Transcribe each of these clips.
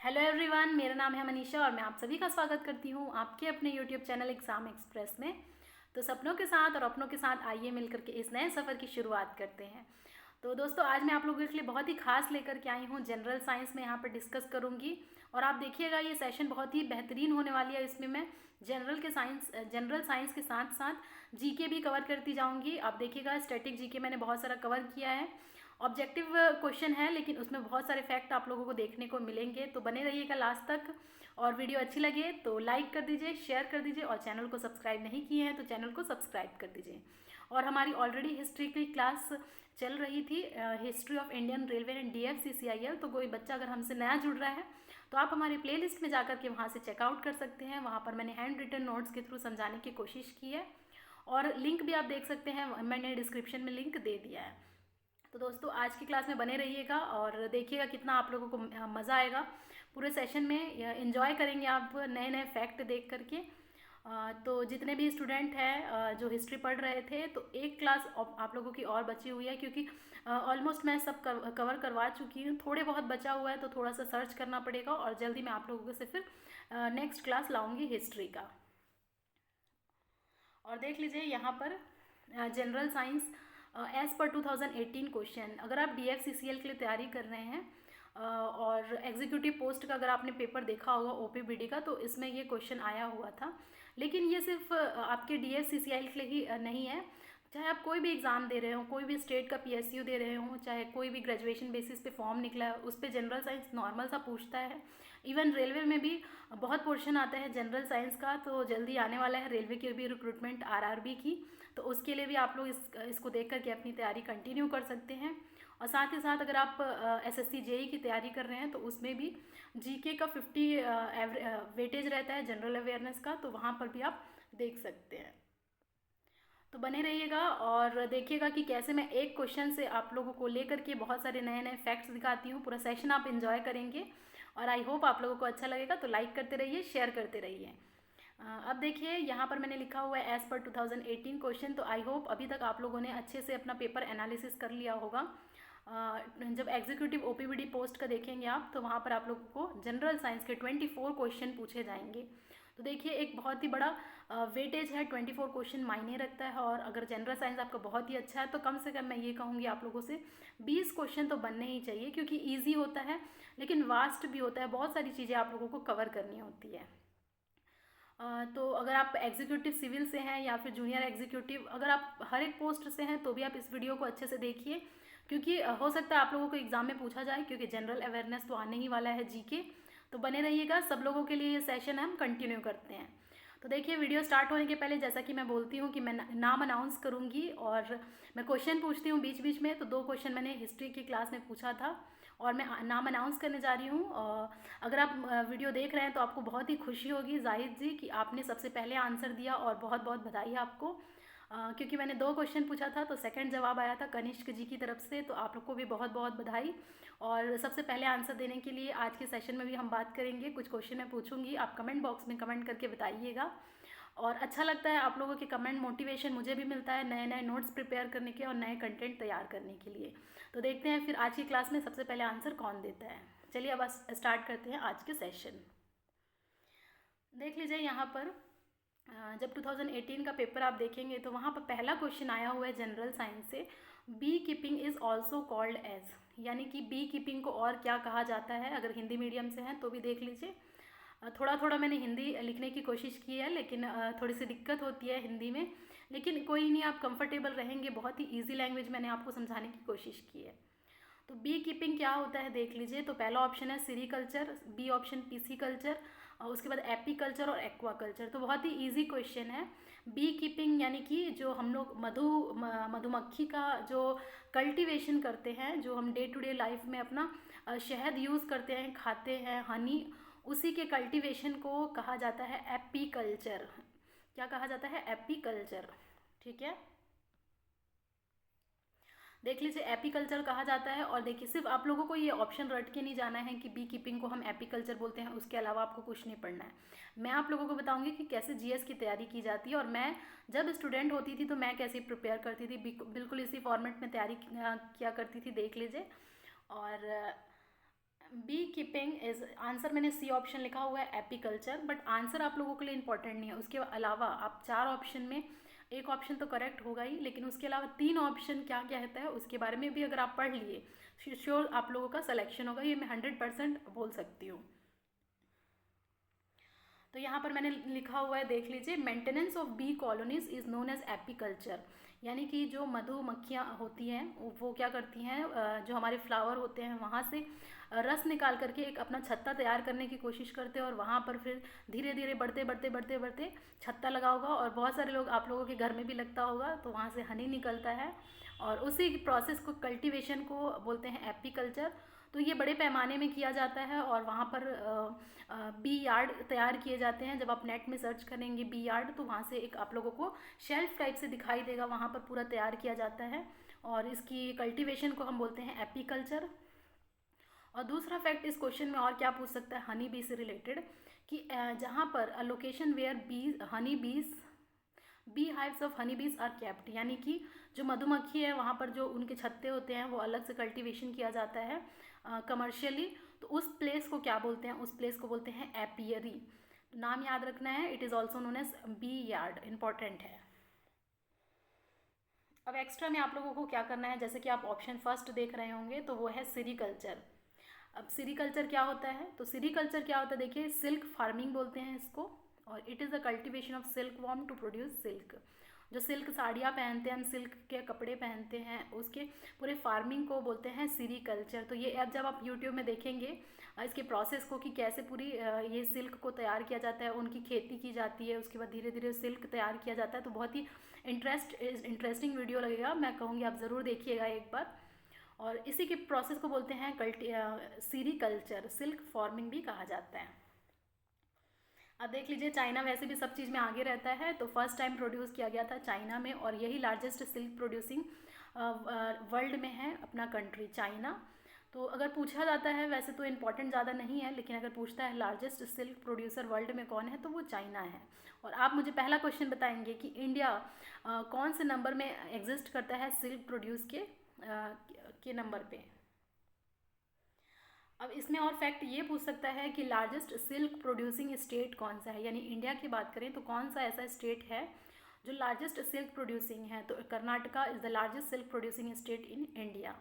Hello everyone, मेरा नाम है मनीषा और मैं आप सभी का स्वागत करती हूँ आपके अपने यूट्यूब चैनल एग्ज़ाम एक्सप्रेस में। तो सपनों के साथ और अपनों के साथ आइए मिलकर के इस नए सफ़र की शुरुआत करते हैं। तो दोस्तों, आज मैं आप लोगों के लिए बहुत ही खास लेकर के आई हूँ। जनरल साइंस में यहाँ पर डिस्कस करूँगी और आप देखिएगा ये सेशन बहुत ही बेहतरीन होने वाली है। इसमें मैं जनरल साइंस के साथ साथ जीके भी कवर करती जाऊँगी। आप देखिएगा, स्टैटिक जीके मैंने बहुत सारा कवर किया है। ऑब्जेक्टिव क्वेश्चन है लेकिन उसमें बहुत सारे फैक्ट आप लोगों को देखने को मिलेंगे, तो बने रहिएगा लास्ट तक। और वीडियो अच्छी लगे तो लाइक कर दीजिए, शेयर कर दीजिए और चैनल को सब्सक्राइब नहीं किए हैं तो चैनल को सब्सक्राइब कर दीजिए। और हमारी ऑलरेडी हिस्ट्री की क्लास चल रही थी, history of Indian railway and DFCCIL। तो कोई बच्चा अगर हमसे नया जुड़ रहा है तो आप हमारी प्लेलिस्ट में जाकर के वहाँ से चेकआउट कर सकते हैं। वहाँ पर मैंने हैंड रिटन नोट्स के थ्रू समझाने की कोशिश की है और लिंक भी आप देख सकते हैं, मैंने डिस्क्रिप्शन में लिंक दे दिया है। तो दोस्तों, आज की क्लास में बने रहिएगा और देखिएगा कितना आप लोगों को मज़ा आएगा। पूरे सेशन में एंजॉय करेंगे आप नए नए फैक्ट देख करके। तो जितने भी स्टूडेंट हैं जो हिस्ट्री पढ़ रहे थे, तो एक क्लास आप लोगों की और बची हुई है, क्योंकि ऑलमोस्ट मैं सब कवर करवा चुकी हूँ। थोड़े बहुत बचा हुआ है तो थोड़ा सा सर्च करना पड़ेगा और जल्दी मैं आप लोगों से फिर नेक्स्ट क्लास लाऊंगी हिस्ट्री का। और देख लीजिए यहाँ पर general science as per 2018 question. अगर आप DFCCL के लिए तैयारी कर रहे हैं और एग्जीक्यूटिव पोस्ट का अगर आपने पेपर देखा होगा OPBD का, तो इसमें ये क्वेश्चन आया हुआ था। लेकिन ये सिर्फ आपके DFCCL के लिए ही नहीं है। चाहे आप कोई भी एग्ज़ाम दे रहे हो, कोई भी स्टेट का PSU दे रहे हो, चाहे कोई भी ग्रेजुएशन बेसिस पे फॉर्म निकला है उस पर जनरल साइंस नॉर्मल सा पूछता है। इवन रेलवे में भी बहुत पोर्शन आता है जनरल साइंस का। तो जल्दी आने वाला है रेलवे की भी रिक्रूटमेंट RRB की, तो उसके लिए भी आप लोग इसको देख करके अपनी तैयारी कंटिन्यू कर सकते हैं। और साथ ही साथ अगर आप SSC JE की तैयारी कर रहे हैं तो उसमें भी GK का 50 वेटेज रहता है जनरल अवेयरनेस का, तो वहाँ पर भी आप देख सकते हैं। तो बने रहिएगा और देखिएगा कि कैसे मैं एक क्वेश्चन से आप लोगों को लेकर के बहुत सारे नए नए फैक्ट्स दिखाती हूँ। पूरा सेशन आप एंजॉय करेंगे और आई होप आप लोगों को अच्छा लगेगा। तो लाइक करते रहिए, शेयर करते रहिए। अब देखिए यहाँ पर मैंने लिखा हुआ है एज पर 2018 क्वेश्चन। तो आई होप अभी तक आप लोगों ने अच्छे से अपना पेपर एनालिसिस कर लिया होगा। जब एग्जीक्यूटिव OPBD पोस्ट का देखेंगे आप, तो वहाँ पर आप लोगों को जनरल साइंस के 24 क्वेश्चन पूछे जाएंगे। तो देखिए, एक बहुत ही बड़ा वेटेज है, 24 क्वेश्चन मायने रखता है। और अगर जनरल साइंस आपका बहुत ही अच्छा है तो कम से कम मैं ये कहूँगी आप लोगों से 20 क्वेश्चन तो बनने ही चाहिए, क्योंकि ईजी होता है लेकिन वास्ट भी होता है। बहुत सारी चीज़ें आप लोगों को कवर करनी होती है। तो अगर आप एग्जीक्यूटिव सिविल से हैं या फिर जूनियर एग्जीक्यूटिव, अगर आप हर एक पोस्ट से हैं तो भी आप इस वीडियो को अच्छे से देखिए, क्योंकि हो सकता है आप लोगों को एग्जाम में पूछा जाए, क्योंकि जनरल अवेयरनेस तो आने ही वाला है GK। तो बने रहिएगा, सब लोगों के लिए ये सेशन हम कंटिन्यू करते हैं। तो देखिए, वीडियो स्टार्ट होने के पहले जैसा कि मैं बोलती हूँ कि मैं नाम अनाउंस करूँगी और मैं क्वेश्चन पूछती हूँ बीच बीच में। तो 2 क्वेश्चन मैंने हिस्ट्री की क्लास में पूछा था और मैं नाम अनाउंस करने जा रही हूँ। अगर आप वीडियो देख रहे हैं तो आपको बहुत ही खुशी होगी जाहिद जी कि आपने सबसे पहले आंसर दिया, और बहुत बहुत बधाई आपको। क्योंकि मैंने 2 क्वेश्चन पूछा था तो सेकंड जवाब आया था कनिष्क जी की तरफ से, तो आप लोग को भी बहुत बहुत बधाई। और सबसे पहले आंसर देने के लिए आज के सेशन में भी हम बात करेंगे, कुछ क्वेश्चन मैं पूछूंगी, आप कमेंट बॉक्स में कमेंट करके बताइएगा। और अच्छा लगता है आप लोगों के कमेंट, मोटिवेशन मुझे भी मिलता है नए नए नोट्स प्रिपेयर करने के और नए कंटेंट तैयार करने के लिए। तो देखते हैं फिर आज की क्लास में सबसे पहले आंसर कौन देता है। चलिए अब स्टार्ट करते हैं आज के सेशन। देख लीजिए यहाँ पर जब 2018 का पेपर आप देखेंगे तो वहाँ पर पहला क्वेश्चन आया हुआ है जनरल साइंस से, bee keeping is also called as, यानी कि बी कीपिंग को और क्या कहा जाता है। अगर हिंदी मीडियम से हैं तो भी देख लीजिए। थोड़ा थोड़ा मैंने हिंदी लिखने की कोशिश की है, लेकिन थोड़ी सी दिक्कत होती है हिंदी में, लेकिन कोई नहीं, आप कंफर्टेबल रहेंगे। बहुत ही ईजी लैंग्वेज मैंने आपको समझाने की कोशिश की है। तो बी कीपिंग क्या होता है देख लीजिए। तो पहला ऑप्शन है सीरीकल्चर, बी ऑप्शन पीसीकल्चर, और उसके बाद एपीकल्चर और एक्वाकल्चर। तो बहुत ही इजी क्वेश्चन है। बी कीपिंग यानी कि जो हम लोग मधुमक्खी का जो कल्टीवेशन करते हैं, जो हम डे टू डे लाइफ में अपना शहद यूज़ करते हैं, खाते हैं, हनी, उसी के कल्टीवेशन को कहा जाता है एपीकल्चर। क्या कहा जाता है? एपीकल्चर। ठीक है, देख लीजिए एपीकल्चर कहा जाता है। और देखिए, सिर्फ आप लोगों को ये ऑप्शन रट के नहीं जाना है कि बी कीपिंग को हम एपीकल्चर बोलते हैं, उसके अलावा आपको कुछ नहीं पढ़ना है। मैं आप लोगों को बताऊंगी कि कैसे GS की तैयारी की जाती है, और मैं जब स्टूडेंट होती थी तो मैं कैसे प्रिपेयर करती थी, बिल्कुल इसी फॉर्मेट में तैयारी किया करती थी, देख लीजिए। और बी कीपिंग इज आंसर, मैंने सी ऑप्शन लिखा हुआ है एपीकल्चर, बट आंसर आप लोगों के लिए इंपॉर्टेंट नहीं है। उसके अलावा आप 4 ऑप्शन में एक ऑप्शन तो करेक्ट होगा ही, लेकिन उसके अलावा 3 ऑप्शन क्या क्या कहता है उसके बारे में भी अगर आप पढ़ लिए श्योर आप लोगों का सिलेक्शन होगा, ये मैं 100% बोल सकती हूँ। तो यहाँ पर मैंने लिखा हुआ है, देख लीजिए, maintenance of bee colonies is known as apiculture, यानी कि जो मधुमक्खियाँ होती हैं वो क्या करती हैं, जो हमारे फ्लावर होते हैं वहाँ से रस निकाल करके एक अपना छत्ता तैयार करने की कोशिश करते हैं, और वहाँ पर फिर धीरे धीरे बढ़ते बढ़ते बढ़ते बढ़ते छत्ता लगा होगा, और बहुत सारे लोग आप लोगों के घर में भी लगता होगा, तो वहाँ से हनी निकलता है, और उसी प्रोसेस को कल्टीवेशन को बोलते हैं एपीकल्चर। तो ये बड़े पैमाने में किया जाता है, और वहाँ पर बी यार्ड तैयार किए जाते हैं। जब आप नेट में सर्च करेंगे बी यार्ड, तो वहाँ से एक आप लोगों को शेल्फ टाइप से दिखाई देगा, वहाँ पर पूरा तैयार किया जाता है, और इसकी कल्टीवेशन को हम बोलते हैं एपीकल्चर। और दूसरा फैक्ट इस क्वेश्चन में और क्या पूछ सकता है हनी बी से रिलेटेड, कि जहाँ पर लोकेशन वेयर बी हनी बीज bee hives of honey bees are kept, यानी कि जो मधुमक्खी है वहाँ पर जो उनके छत्ते होते हैं वो अलग से कल्टीवेशन किया जाता है कमर्शियली, तो उस प्लेस को क्या बोलते हैं, उस प्लेस को बोलते हैं एपियरी। नाम याद रखना है, it is also known as bee yard, important है। अब एक्स्ट्रा में आप लोगों को क्या करना है, जैसे कि आप ऑप्शन फर्स्ट देख रहे होंगे तो वो है सीरीकल्चर। अब सीरीकल्चर क्या होता है, तो सीरीकल्चर क्या होता है, देखिए सिल्क फार्मिंग बोलते हैं इसको, और it is the cultivation of silk worm to produce silk. जो सिल्क साड़ियाँ पहनते हैं, हम सिल्क के कपड़े पहनते हैं, उसके पूरे फार्मिंग को बोलते हैं सीरीकल्चर। तो ये अब जब आप यूट्यूब में देखेंगे इसके प्रोसेस को कि कैसे पूरी ये सिल्क को तैयार किया जाता है, उनकी खेती की जाती है, उसके बाद धीरे धीरे सिल्क तैयार किया जाता है, तो बहुत ही इंटरेस्टिंग वीडियो लगेगा, मैं कहूँगी आप ज़रूर देखिएगा एक बार। और इसी के प्रोसेस को बोलते हैं सीरीकल्चर, सिल्क फार्मिंग भी कहा जाता है। अब देख लीजिए, चाइना वैसे भी सब चीज़ में आगे रहता है, तो फर्स्ट टाइम प्रोड्यूस किया गया था चाइना में, और यही लार्जेस्ट सिल्क प्रोड्यूसिंग वर्ल्ड में है अपना कंट्री चाइना। तो अगर पूछा जाता है, वैसे तो इम्पॉर्टेंट ज़्यादा नहीं है, लेकिन अगर पूछता है लार्जेस्ट सिल्क प्रोड्यूसर वर्ल्ड में कौन है, तो वो चाइना है। और आप मुझे पहला क्वेश्चन बताएंगे कि इंडिया कौन से नंबर में एग्जिस्ट करता है सिल्क प्रोड्यूस के नंबर पे। अब इसमें और फैक्ट ये पूछ सकता है कि लार्जेस्ट सिल्क प्रोड्यूसिंग स्टेट कौन सा है, यानी इंडिया की बात करें तो कौन सा ऐसा स्टेट है जो लार्जेस्ट सिल्क प्रोड्यूसिंग है, तो Karnataka is the largest silk producing state in India.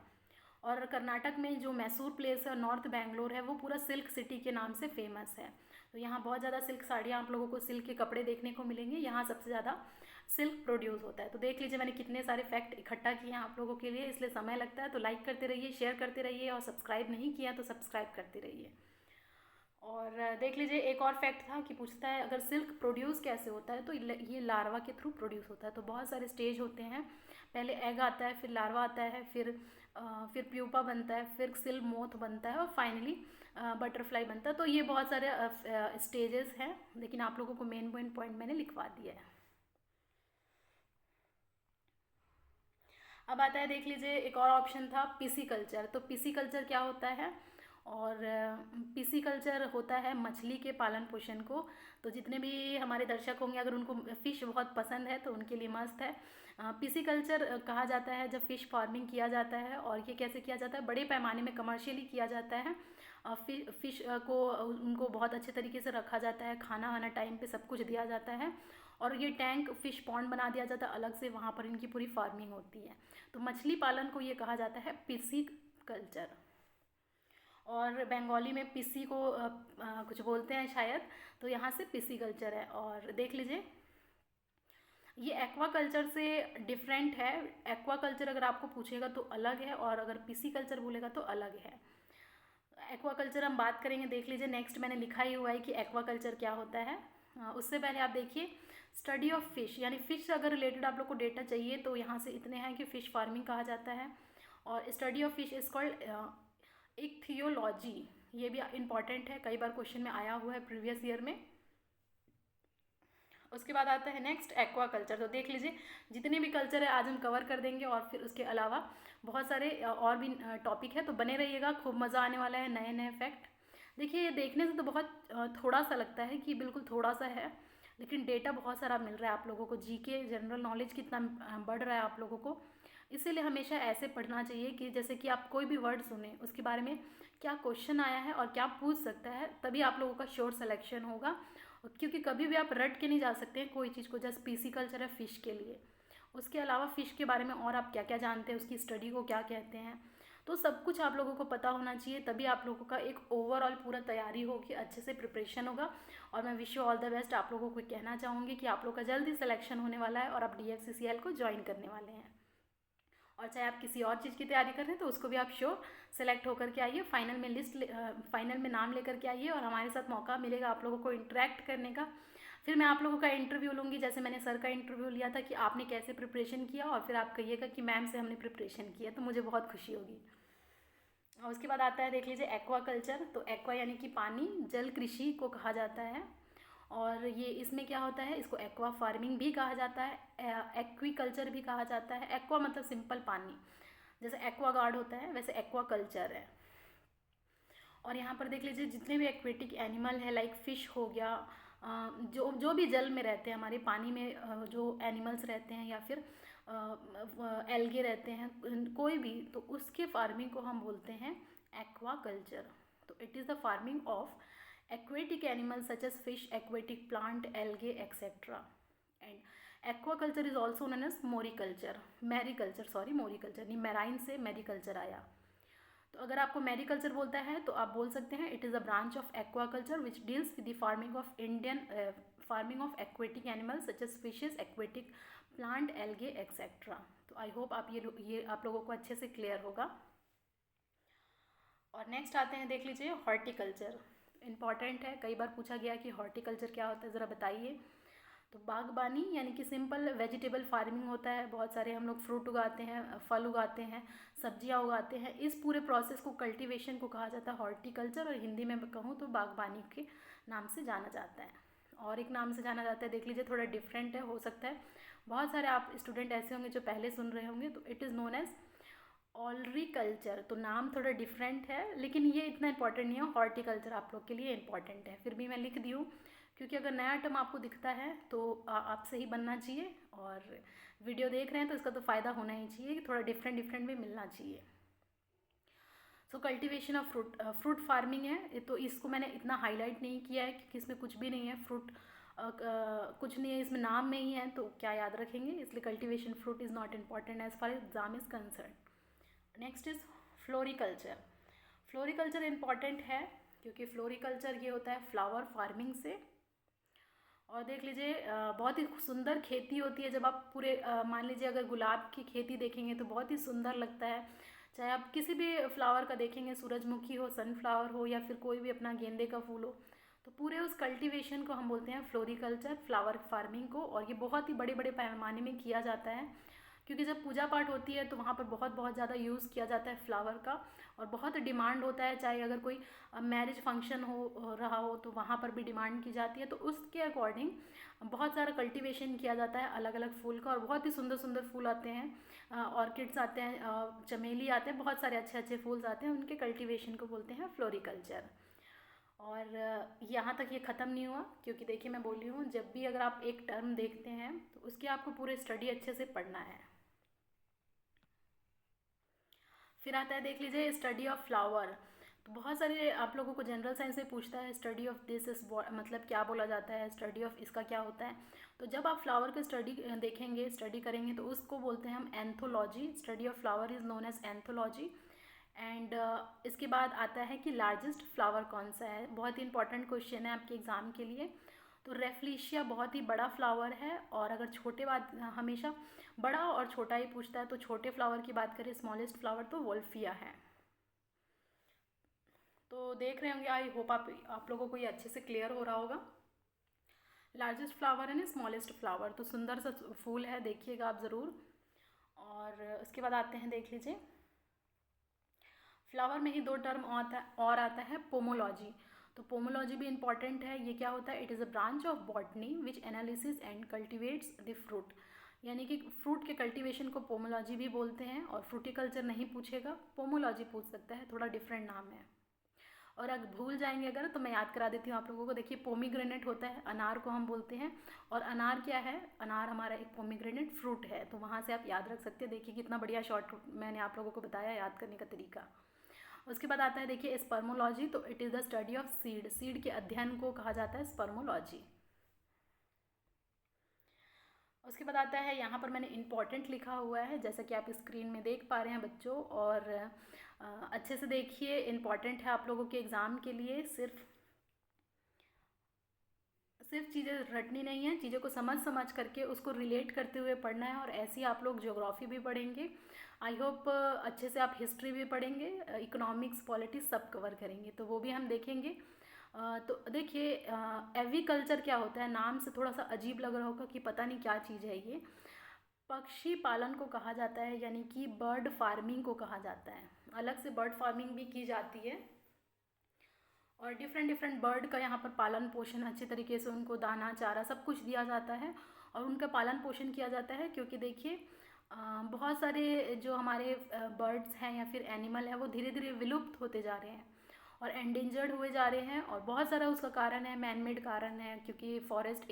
और कर्नाटक में जो मैसूर प्लेस है, नॉर्थ बेंगलोर है, वो पूरा सिल्क सिटी के नाम से फेमस है। तो यहाँ बहुत ज़्यादा सिल्क साड़ियाँ आप लोगों को, सिल्क के कपड़े देखने को मिलेंगे, यहाँ सबसे ज़्यादा सिल्क प्रोड्यूस होता है। तो देख लीजिए, मैंने कितने सारे फैक्ट इकट्ठा किए हैं आप लोगों के लिए, इसलिए समय लगता है, तो लाइक करते रहिए, शेयर करते रहिए, और सब्सक्राइब नहीं किया तो सब्सक्राइब करते रहिए। और देख लीजिए, एक और फैक्ट था कि पूछता है अगर सिल्क प्रोड्यूस कैसे होता है, तो ये लार्वा के थ्रू प्रोड्यूस होता है। तो बहुत सारे स्टेज होते हैं, पहले एग आता है, फिर लार्वा आता है, फिर प्यूपा बनता है, फिर सिल्क मोथ बनता है, और फाइनली बटरफ्लाई बनता है। तो ये बहुत सारे स्टेजेस हैं, लेकिन आप लोगों को मेन पॉइंट मैंने लिखवा दिया है। अब आता है, देख लीजिए, एक और ऑप्शन था पिसीकल्चर। तो पिसीकल्चर क्या होता है, और पिसीकल्चर होता है मछली के पालन पोषण को। तो जितने भी हमारे दर्शक होंगे, अगर उनको फ़िश बहुत पसंद है तो उनके लिए मस्त है। पिसीकल्चर कहा जाता है जब फ़िश फार्मिंग किया जाता है, और ये कैसे किया जाता है, बड़े पैमाने में कमर्शियली किया जाता है। फ़िश को उनको बहुत अच्छे तरीके से रखा जाता है, खाना वाना टाइम पे सब कुछ दिया जाता है, और ये टैंक फ़िश पॉन्ड बना दिया जाता है अलग से, वहाँ पर इनकी पूरी फार्मिंग होती है। तो मछली पालन को ये कहा जाता है पिसीकल्चर। और बंगाली में पिसी को कुछ बोलते हैं शायद, तो यहाँ से पिसीकल्चर है। और देख लीजिए, ये एक्वाकल्चर से डिफरेंट है। एक्वाकल्चर अगर आपको पूछेगा तो अलग है, और अगर पिसीकल्चर बोलेगा तो अलग है। एक्वाकल्चर हम बात करेंगे, देख लीजिए, नेक्स्ट मैंने लिखा ही हुआ है कि एक्वाकल्चर क्या होता है। उससे पहले आप देखिए, स्टडी ऑफ फिश, यानी फ़िश से अगर रिलेटेड आप लोग को डेटा चाहिए तो यहाँ से इतने हैं कि फ़िश फार्मिंग कहा जाता है। और study of fish is called ichthyology, ये भी इंपॉर्टेंट है, कई बार क्वेश्चन में आया हुआ है प्रीवियस ईयर में। उसके बाद आता है नेक्स्ट एक्वाकल्चर। तो देख लीजिए, जितने भी कल्चर है आज हम कवर कर देंगे, और फिर उसके अलावा बहुत सारे और भी टॉपिक है, तो बने रहिएगा, खूब मज़ा आने वाला है, नए नए फैक्ट। देखिए, ये देखने से तो बहुत थोड़ा सा लगता है कि बिल्कुल थोड़ा सा है, लेकिन डेटा बहुत सारा मिल रहा है आप लोगों को, जीके जनरल नॉलेज कितना बढ़ रहा है आप लोगों को। इसीलिए हमेशा ऐसे पढ़ना चाहिए कि जैसे कि आप कोई भी वर्ड सुने उसके बारे में क्या क्वेश्चन आया है और क्या पूछ सकता है, तभी आप लोगों का श्योर सिलेक्शन होगा। क्योंकि कभी भी आप रट के नहीं जा सकते हैं कोई चीज़ को, जस्ट पिसिकल्चर है फ़िश के लिए। उसके अलावा फ़िश के बारे में और आप क्या क्या जानते हैं, उसकी स्टडी को क्या कहते हैं, तो सब कुछ आप लोगों को पता होना चाहिए, तभी आप लोगों का एक ओवरऑल पूरा तैयारी होगी, अच्छे से प्रिपरेशन होगा। और मैं wish you all the best. आप लोगों को कहना चाहूँगी कि आप लोग का जल्दी सिलेक्शन होने वाला है और आप DFCCL को ज्वाइन करने वाले हैं। और चाहे आप किसी और चीज़ की तैयारी कर रहे हैं तो उसको भी आप श्योर सेलेक्ट होकर के आइए, फाइनल में नाम लेकर के आइए और हमारे साथ मौका मिलेगा आप लोगों को इंटरेक्ट करने का। फिर मैं आप लोगों का इंटरव्यू लूँगी, जैसे मैंने सर का इंटरव्यू लिया था कि आपने कैसे प्रिपरेशन किया, और फिर आप कहिएगा कि मैम से हमने प्रिपरेशन किया, तो मुझे बहुत खुशी होगी। और उसके बाद आता है, देख लीजिए, एक्वा कल्चर। तो एक्वा यानी कि पानी, जल कृषि को कहा जाता है। और ये इसमें क्या होता है, इसको एक्वा फार्मिंग भी कहा जाता है, एक्वीकल्चर भी कहा जाता है। एक्वा मतलब सिंपल पानी, जैसे एक्वा गार्ड होता है वैसे एक्वा कल्चर है। और यहाँ पर देख लीजिए, जितने भी एक्वेटिक एनिमल है, लाइक फ़िश हो गया, जो जो भी जल में रहते हैं, हमारे पानी में जो एनिमल्स रहते हैं या फिर एल्गे रहते हैं, कोई भी, तो उसके फार्मिंग को हम बोलते हैं एक्वा कल्चर। तो it is the farming of aquatic animals such as fish, aquatic plant, algae, etc. And aquaculture is also known as mariculture, नहीं, marine से mariculture आया। तो अगर आपको मैरीकल्चर बोलता है तो आप बोल सकते हैं it is a branch of aquaculture which deals with the farming of aquatic animals such as fishes, aquatic plant, algae, etcetera. तो आई होप आप ये आप लोगों को अच्छे से क्लियर होगा। और नेक्स्ट आते हैं, देख लीजिए, हॉर्टिकल्चर। इम्पॉर्टेंट है, कई बार पूछा गया कि हॉर्टिकल्चर क्या होता है, ज़रा बताइए। तो बागबानी यानी कि सिंपल वेजिटेबल फार्मिंग होता है, बहुत सारे हम लोग फ्रूट उगाते हैं, फल उगाते हैं, सब्जियां उगाते हैं, इस पूरे प्रोसेस को, कल्टीवेशन को कहा जाता है हॉर्टिकल्चर, और हिंदी में कहूँ तो बागबानी के नाम से जाना जाता है। और एक नाम से जाना जाता है, देख लीजिए, थोड़ा डिफरेंट है, हो सकता है बहुत सारे आप स्टूडेंट ऐसे होंगे जो पहले सुन रहे होंगे, तो इट इज़ नोन एज ऑलरीकल्चर। तो नाम थोड़ा डिफरेंट है, लेकिन ये इतना इंपॉर्टेंट नहीं है, हॉर्टिकल्चर आप लोग के लिए इंपॉर्टेंट है, फिर भी मैं लिख दी हूँ, क्योंकि अगर नया टर्म आपको दिखता है तो आपसे ही बनना चाहिए, और वीडियो देख रहे हैं तो इसका तो फ़ायदा होना ही चाहिए, थोड़ा डिफरेंट भी मिलना चाहिए। सो कल्टीवेशन ऑफ फ्रूट फार्मिंग है, तो इसको मैंने इतना हाईलाइट नहीं किया है क्योंकि इसमें कुछ भी नहीं है, फ्रूट कुछ नहीं है इसमें, नाम में ही है, तो क्या याद रखेंगे, इसलिए cultivation fruit is not important as far as exam is concern. Next is floriculture. Floriculture important है क्योंकि फ्लोरिकल्चर ये होता है फ्लावर फार्मिंग से। और देख लीजिए, बहुत ही सुंदर खेती होती है, जब आप पूरे मान लीजिए अगर गुलाब की खेती देखेंगे तो बहुत ही सुंदर लगता है, चाहे आप किसी भी फ्लावर का देखेंगे, सूरजमुखी हो, सनफ्लावर हो, या फिर कोई भी अपना गेंदे का फूल हो, तो पूरे उस कल्टीवेशन को हम बोलते हैं फ्लोरिकल्चर, फ्लावर फार्मिंग को। और ये बहुत ही बड़े बड़े पैमाने में किया जाता है, क्योंकि जब पूजा पाठ होती है तो वहाँ पर बहुत ज़्यादा यूज़ किया जाता है फ्लावर का, और बहुत डिमांड होता है, चाहे अगर कोई मैरिज फंक्शन हो रहा हो तो वहाँ पर भी डिमांड की जाती है, तो उसके अकॉर्डिंग बहुत सारा कल्टीवेशन किया जाता है अलग अलग फूल का, और बहुत ही सुंदर सुंदर फूल आते हैं, ऑर्किड्स आते हैं, चमेली आते हैं, बहुत सारे अच्छे अच्छे फूल्स आते हैं, उनके कल्टीवेशन को बोलते हैं फ्लोरिकल्चर। और यहाँ तक ये ख़त्म नहीं हुआ, क्योंकि देखिए मैं बोल रही हूँ, जब भी अगर आप एक टर्म देखते हैं तो उसकी आपको पूरे स्टडी अच्छे से पढ़ना है। फिर आता है, देख लीजिए, स्टडी ऑफ फ्लावर। तो बहुत सारे आप लोगों को जनरल साइंस में पूछता है स्टडी ऑफ दिस इज मतलब क्या बोला जाता है, स्टडी ऑफ इसका क्या होता है। तो जब आप फ्लावर का स्टडी देखेंगे, स्टडी करेंगे, तो उसको बोलते हैं हम anthology. Study of flower is known as anthology. And इसके बाद आता है कि लार्जेस्ट फ्लावर कौन सा है, बहुत ही इंपॉर्टेंट क्वेश्चन है आपके एग्ज़ाम के लिए। तो रेफ्लिशिया बहुत ही बड़ा फ्लावर है, और अगर छोटे बात, हमेशा बड़ा और छोटा ही पूछता है, तो छोटे फ्लावर की बात करें, स्मॉलेस्ट फ्लावर, तो वोल्फिया है। तो देख रहे होंगे, आई होप आप लोगों को ये अच्छे से क्लियर हो रहा होगा। लार्जेस्ट फ्लावर है ना, स्मॉलेस्ट फ्लावर, तो सुंदर सा फूल है, देखिएगा आप ज़रूर। और उसके बाद आते हैं, देख लीजिए, फ्लावर में ही दो टर्म आता है पोमोलॉजी। तो पोमोलॉजी भी इंपॉर्टेंट है, ये क्या होता है, it is a branch of botany which analysis and cultivates the fruit. यानी कि फ्रूट के कल्टीवेशन को पोमोलॉजी भी बोलते हैं, और फ्रूटिकल्चर नहीं पूछेगा, पोमोलॉजी पूछ सकता है, थोड़ा डिफरेंट नाम है। और अगर भूल जाएंगे अगर, तो मैं याद करा देती हूँ आप लोगों को। देखिए, पोमीग्रेनेट होता है, अनार को हम बोलते हैं, और अनार क्या है, अनार हमारा एक पोमीग्रेनेट फ्रूट है, तो वहाँ से आप याद रख सकते हैं। देखिए कितना बढ़िया शॉर्ट मैंने आप लोगों को बताया याद करने का तरीका। उसके बाद आता है देखिए स्पर्मोलॉजी, तो it is the study of seed, seed के अध्ययन को कहा जाता है स्पर्मोलॉजी। उसके बाद आता है, यहाँ पर मैंने इम्पॉर्टेंट लिखा हुआ है जैसा कि आप स्क्रीन में देख पा रहे हैं बच्चों, और अच्छे से देखिए, इम्पॉर्टेंट है आप लोगों के एग्ज़ाम के लिए। सिर्फ चीज़ें रटनी नहीं है, चीज़ों को समझ समझ करके उसको रिलेट करते हुए पढ़ना है, और ऐसे ही आप लोग ज्योग्राफी भी पढ़ेंगे। आई होप अच्छे से आप हिस्ट्री भी पढ़ेंगे, इकोनॉमिक्स, पॉलिटिक्स सब कवर करेंगे, तो वो भी हम देखेंगे। तो देखिए एविकल्चर क्या होता है, नाम से थोड़ा सा अजीब लग रहा होगा कि पता नहीं क्या चीज़ है ये। पक्षी पालन को कहा जाता है, यानी कि बर्ड फार्मिंग को कहा जाता है। अलग से बर्ड फार्मिंग भी की जाती है, और डिफरेंट डिफरेंट बर्ड का यहाँ पर पालन पोषण अच्छे तरीके से, उनको दाना चारा सब कुछ दिया जाता है और उनका पालन पोषण किया जाता है। क्योंकि देखिए बहुत सारे जो हमारे बर्ड्स हैं या फिर एनिमल हैं वो धीरे धीरे विलुप्त होते जा रहे हैं और एंडेंजर्ड हुए जा रहे हैं, और बहुत सारा उसका कारण है, मैन मेड कारण है, क्योंकि फॉरेस्ट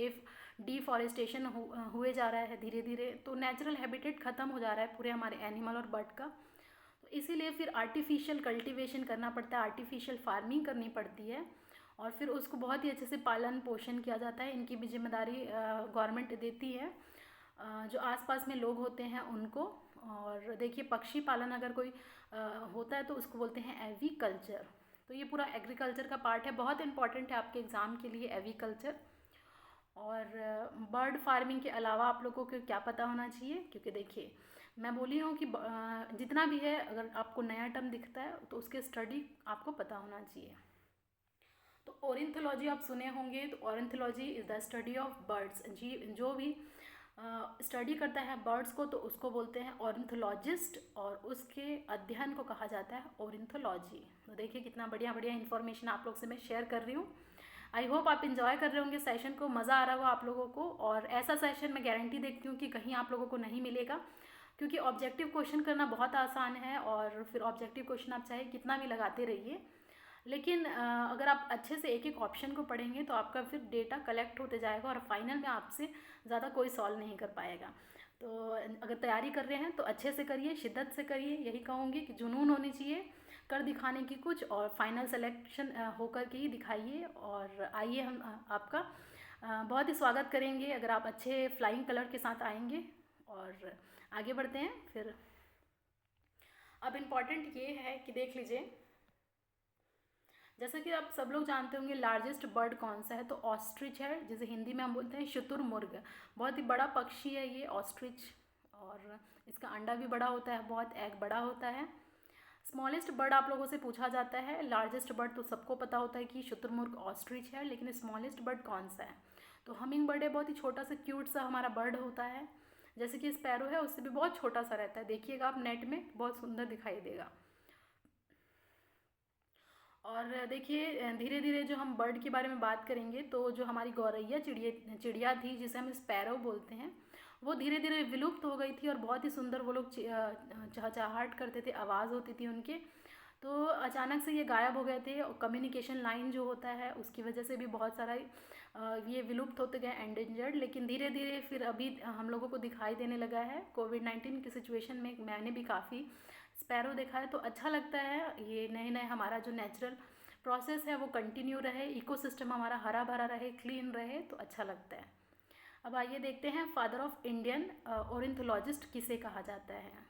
डिफॉरेस्टेशन हुए जा रहा है धीरे धीरे, तो नेचुरल हैबिटेट ख़त्म हो जा रहा है पूरे हमारे एनिमल और बर्ड का। तो इसीलिए फिर आर्टिफिशियल कल्टीवेशन करना पड़ता है, आर्टिफिशियल फार्मिंग करनी पड़ती है, और फिर उसको बहुत ही अच्छे से पालन पोषण किया जाता है। इनकी भी जिम्मेदारी गवर्नमेंट देती है जो आसपास में लोग होते हैं उनको। और देखिए पक्षी पालन अगर कोई होता है तो उसको बोलते हैं एविकल्चर। तो ये पूरा एग्रीकल्चर का पार्ट है, बहुत इंपॉर्टेंट है आपके एग्ज़ाम के लिए एविकल्चर। और बर्ड फार्मिंग के अलावा आप लोगों को क्या पता होना चाहिए, क्योंकि देखिए मैं बोली हूँ कि जितना भी है अगर आपको नया टर्म दिखता है तो उसके स्टडी आपको पता होना चाहिए। तो ऑर्निथोलॉजी आप सुने होंगे, तो ornithology is the study of birds. जी जो भी स्टडी करता है बर्ड्स को तो उसको बोलते हैं ऑर्निथोलॉजिस्ट, और उसके अध्ययन को कहा जाता है ऑर्निथोलॉजी। तो देखिए कितना बढ़िया बढ़िया इन्फॉर्मेशन आप लोग से मैं शेयर कर रही हूँ। आई होप आप इन्जॉय कर रहे होंगे सेशन को, मज़ा आ रहा होगा आप लोगों को। और ऐसा सेशन मैं गारंटी देती हूँ कि कहीं आप लोगों को नहीं मिलेगा, क्योंकि ऑब्जेक्टिव क्वेश्चन करना बहुत आसान है, और फिर ऑब्जेक्टिव क्वेश्चन आप चाहे कितना भी लगाते रहिए, लेकिन अगर आप अच्छे से एक एक ऑप्शन को पढ़ेंगे तो आपका फिर डेटा कलेक्ट होते जाएगा और फाइनल में आपसे ज़्यादा कोई सॉल्व नहीं कर पाएगा। तो अगर तैयारी कर रहे हैं तो अच्छे से करिए, शिद्दत से करिए, यही कहूँगी कि जुनून होनी चाहिए कर दिखाने की कुछ, और फाइनल सिलेक्शन होकर के ही दिखाइए। और आइए हम आपका बहुत ही स्वागत करेंगे अगर आप अच्छे फ्लाइंग कलर के साथ आएंगे। और आगे बढ़ते हैं फिर। अब इम्पॉर्टेंट ये है कि देख लीजिए, जैसा कि आप सब लोग जानते होंगे लार्जेस्ट बर्ड कौन सा है, तो ऑस्ट्रिच है, जिसे हिंदी में हम बोलते हैं शुतुरमुर्ग। बहुत ही बड़ा पक्षी है ये ऑस्ट्रिच, और इसका अंडा भी बड़ा होता है, बहुत एग बड़ा होता है। स्मॉलेस्ट बर्ड आप लोगों से पूछा जाता है, लार्जेस्ट बर्ड तो सबको पता होता है कि शुतुरमुर्ग ऑस्ट्रिच है, लेकिन स्मॉलेस्ट बर्ड कौन सा है, तो हमिंग बर्ड है, बहुत ही छोटा सा क्यूट सा हमारा बर्ड होता है। जैसे कि स्पैरो है, उससे भी बहुत छोटा सा रहता है, देखिएगा आप नेट में बहुत सुंदर दिखाई देगा। और देखिए धीरे धीरे जो हम बर्ड के बारे में बात करेंगे, तो जो हमारी गौरैया चिड़िया थी जिसे हम स्पैरो बोलते हैं, वो धीरे धीरे विलुप्त हो गई थी, और बहुत ही सुंदर वो लोग चहचहाट करते थे, आवाज़ होती थी उनके। तो अचानक से ये गायब हो गए थे, और कम्युनिकेशन लाइन जो होता है उसकी वजह से भी बहुत सारा ये विलुप्त होते गए, एंडेंजर्ड। लेकिन धीरे धीरे फिर अभी हम लोगों को दिखाई देने लगा है। कोविड-19 की सिचुएशन में मैंने भी काफ़ी स्पैरो देखा है, तो अच्छा लगता है ये नए नए हमारा जो नेचुरल प्रोसेस है वो कंटिन्यू रहे, इकोसिस्टम हमारा हरा भरा रहे, क्लीन रहे, तो अच्छा लगता है। अब आइए देखते हैं फादर ऑफ इंडियन ऑर्निथोलॉजिस्ट किसे कहा जाता है।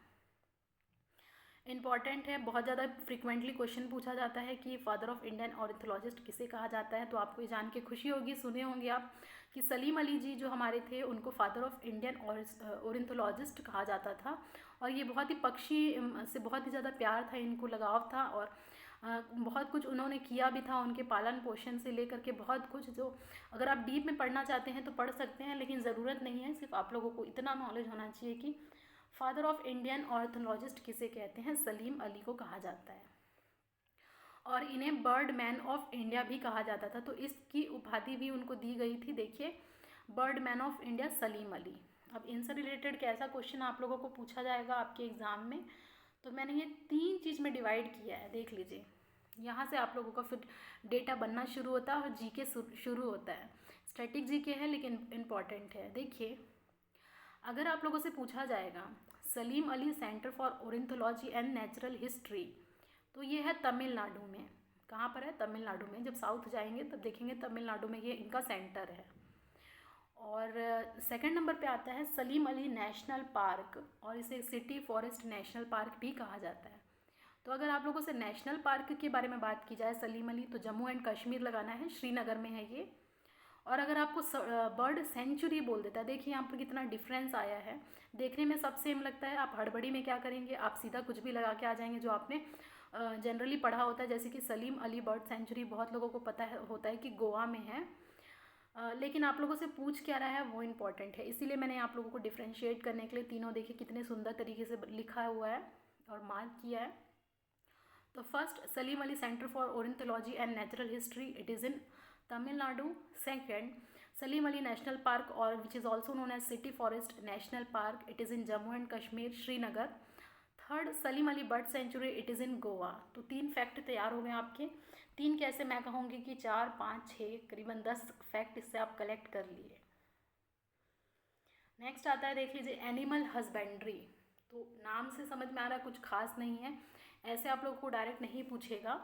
इम्पॉर्टेंट है, बहुत ज़्यादा फ्रिक्वेंटली क्वेश्चन पूछा जाता है कि फादर ऑफ इंडियन ऑर्निथोलॉजिस्ट किसे कहा जाता है। तो आपको ये जान के खुशी होगी, सुने होंगे आप कि सलीम अली जी जो हमारे थे उनको फादर ऑफ इंडियन ऑर्निथोलॉजिस्ट कहा जाता था। और ये बहुत ही पक्षी से बहुत ही ज़्यादा प्यार था, इनको लगाव था, और बहुत कुछ उन्होंने किया भी था, उनके पालन पोषण से लेकर के बहुत कुछ, जो अगर आप डीप में पढ़ना चाहते हैं तो पढ़ सकते हैं, लेकिन ज़रूरत नहीं है। सिर्फ आप लोगों को इतना नॉलेज होना चाहिए कि फादर ऑफ इंडियन ऑर्निथोलॉजिस्ट किसे कहते हैं, सलीम अली को कहा जाता है। और इन्हें बर्ड मैन ऑफ इंडिया भी कहा जाता था, तो इसकी उपाधि भी उनको दी गई थी। देखिए bird man of India Salim Ali. अब इनसे रिलेटेड कैसा क्वेश्चन आप लोगों को पूछा जाएगा आपके एग्ज़ाम में, तो मैंने ये 3 चीज़ में डिवाइड किया है, देख लीजिए। यहाँ से आप लोगों का फिर डेटा बनना शुरू होता है और जीके शुरू होता है। स्टैटिक जीके है लेकिन इम्पॉर्टेंट है। देखिए अगर आप लोगों से पूछा जाएगा Salim Ali centre for ornithology and natural history, तो ये है तमिलनाडु में। कहाँ पर है? तमिलनाडु में। जब साउथ जाएंगे तब देखेंगे तमिलनाडु में ये इनका सेंटर है। और सेकंड नंबर पे आता है सलीम अली नेशनल पार्क, और इसे सिटी फॉरेस्ट नेशनल पार्क भी कहा जाता है। तो अगर आप लोगों से नेशनल पार्क के बारे में बात की जाए सलीम अली, तो जम्मू एंड कश्मीर लगाना है, श्रीनगर में है ये। और अगर आपको बर्ड सेंचुरी बोल देता है, देखिए यहाँ पर कितना डिफरेंस आया है। देखने में सब सेम लगता है, आप हड़बड़ी में क्या करेंगे, आप सीधा कुछ भी लगा के आ जाएंगे जो आपने जनरली पढ़ा होता है। जैसे कि सलीम अली बर्ड सेंचुरी बहुत लोगों को पता है होता है कि गोवा में है, लेकिन आप लोगों से पूछ क्या रहा है वो इम्पॉर्टेंट है। इसीलिए मैंने आप लोगों को डिफ्रेंशिएट करने के लिए तीनों देखिए कितने सुंदर तरीके से लिखा हुआ है और मार्क किया है। तो first Salim Ali centre for ornithology and natural history, it is in Tamil Nadu. Second Salim Ali national park और which is also known as city forest national park, it is in Jammu and Kashmir, Srinagar. Third Salim Ali bird sanctuary, it is in Goa. तो 3 fact तैयार हो गए आपके। 3 कैसे, मैं कहूँगी कि 4, 5, 6 करीबन 10 फैक्ट इससे आप कलेक्ट कर लिए। नेक्स्ट आता है, देख लीजिए, एनिमल हस्बेंड्री। तो नाम से समझ में आ रहा है कुछ खास नहीं है, ऐसे आप लोगों को डायरेक्ट नहीं पूछेगा।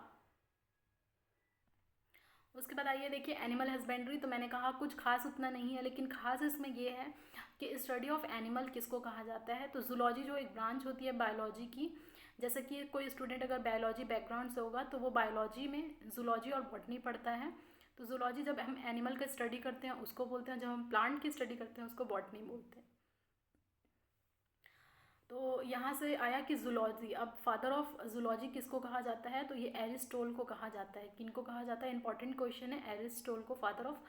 उसके बाद आइए देखिए एनिमल हस्बेंड्री, तो मैंने कहा कुछ खास उतना नहीं है, लेकिन खास इसमें ये है कि स्टडी ऑफ एनिमल किसको कहा जाता है। तो जूलॉजी जो एक ब्रांच होती है बायोलॉजी की, जैसे कि कोई स्टूडेंट अगर बायोलॉजी बैकग्राउंड से होगा तो वो बायोलॉजी में जूलॉजी और बॉटनी पढ़ता है। तो जूलॉजी जब हम एनिमल का स्टडी करते हैं उसको बोलते हैं, जब हम प्लांट की स्टडी करते हैं उसको बॉटनी बोलते हैं। तो यहाँ से आया कि जूलॉजी, अब फादर ऑफ जूलॉजी किसको कहा जाता है, तो ये एरिस्टोल को कहा जाता है। किनको कहा जाता है, इंपॉर्टेंट क्वेश्चन है। एरिस्टोल को फादर ऑफ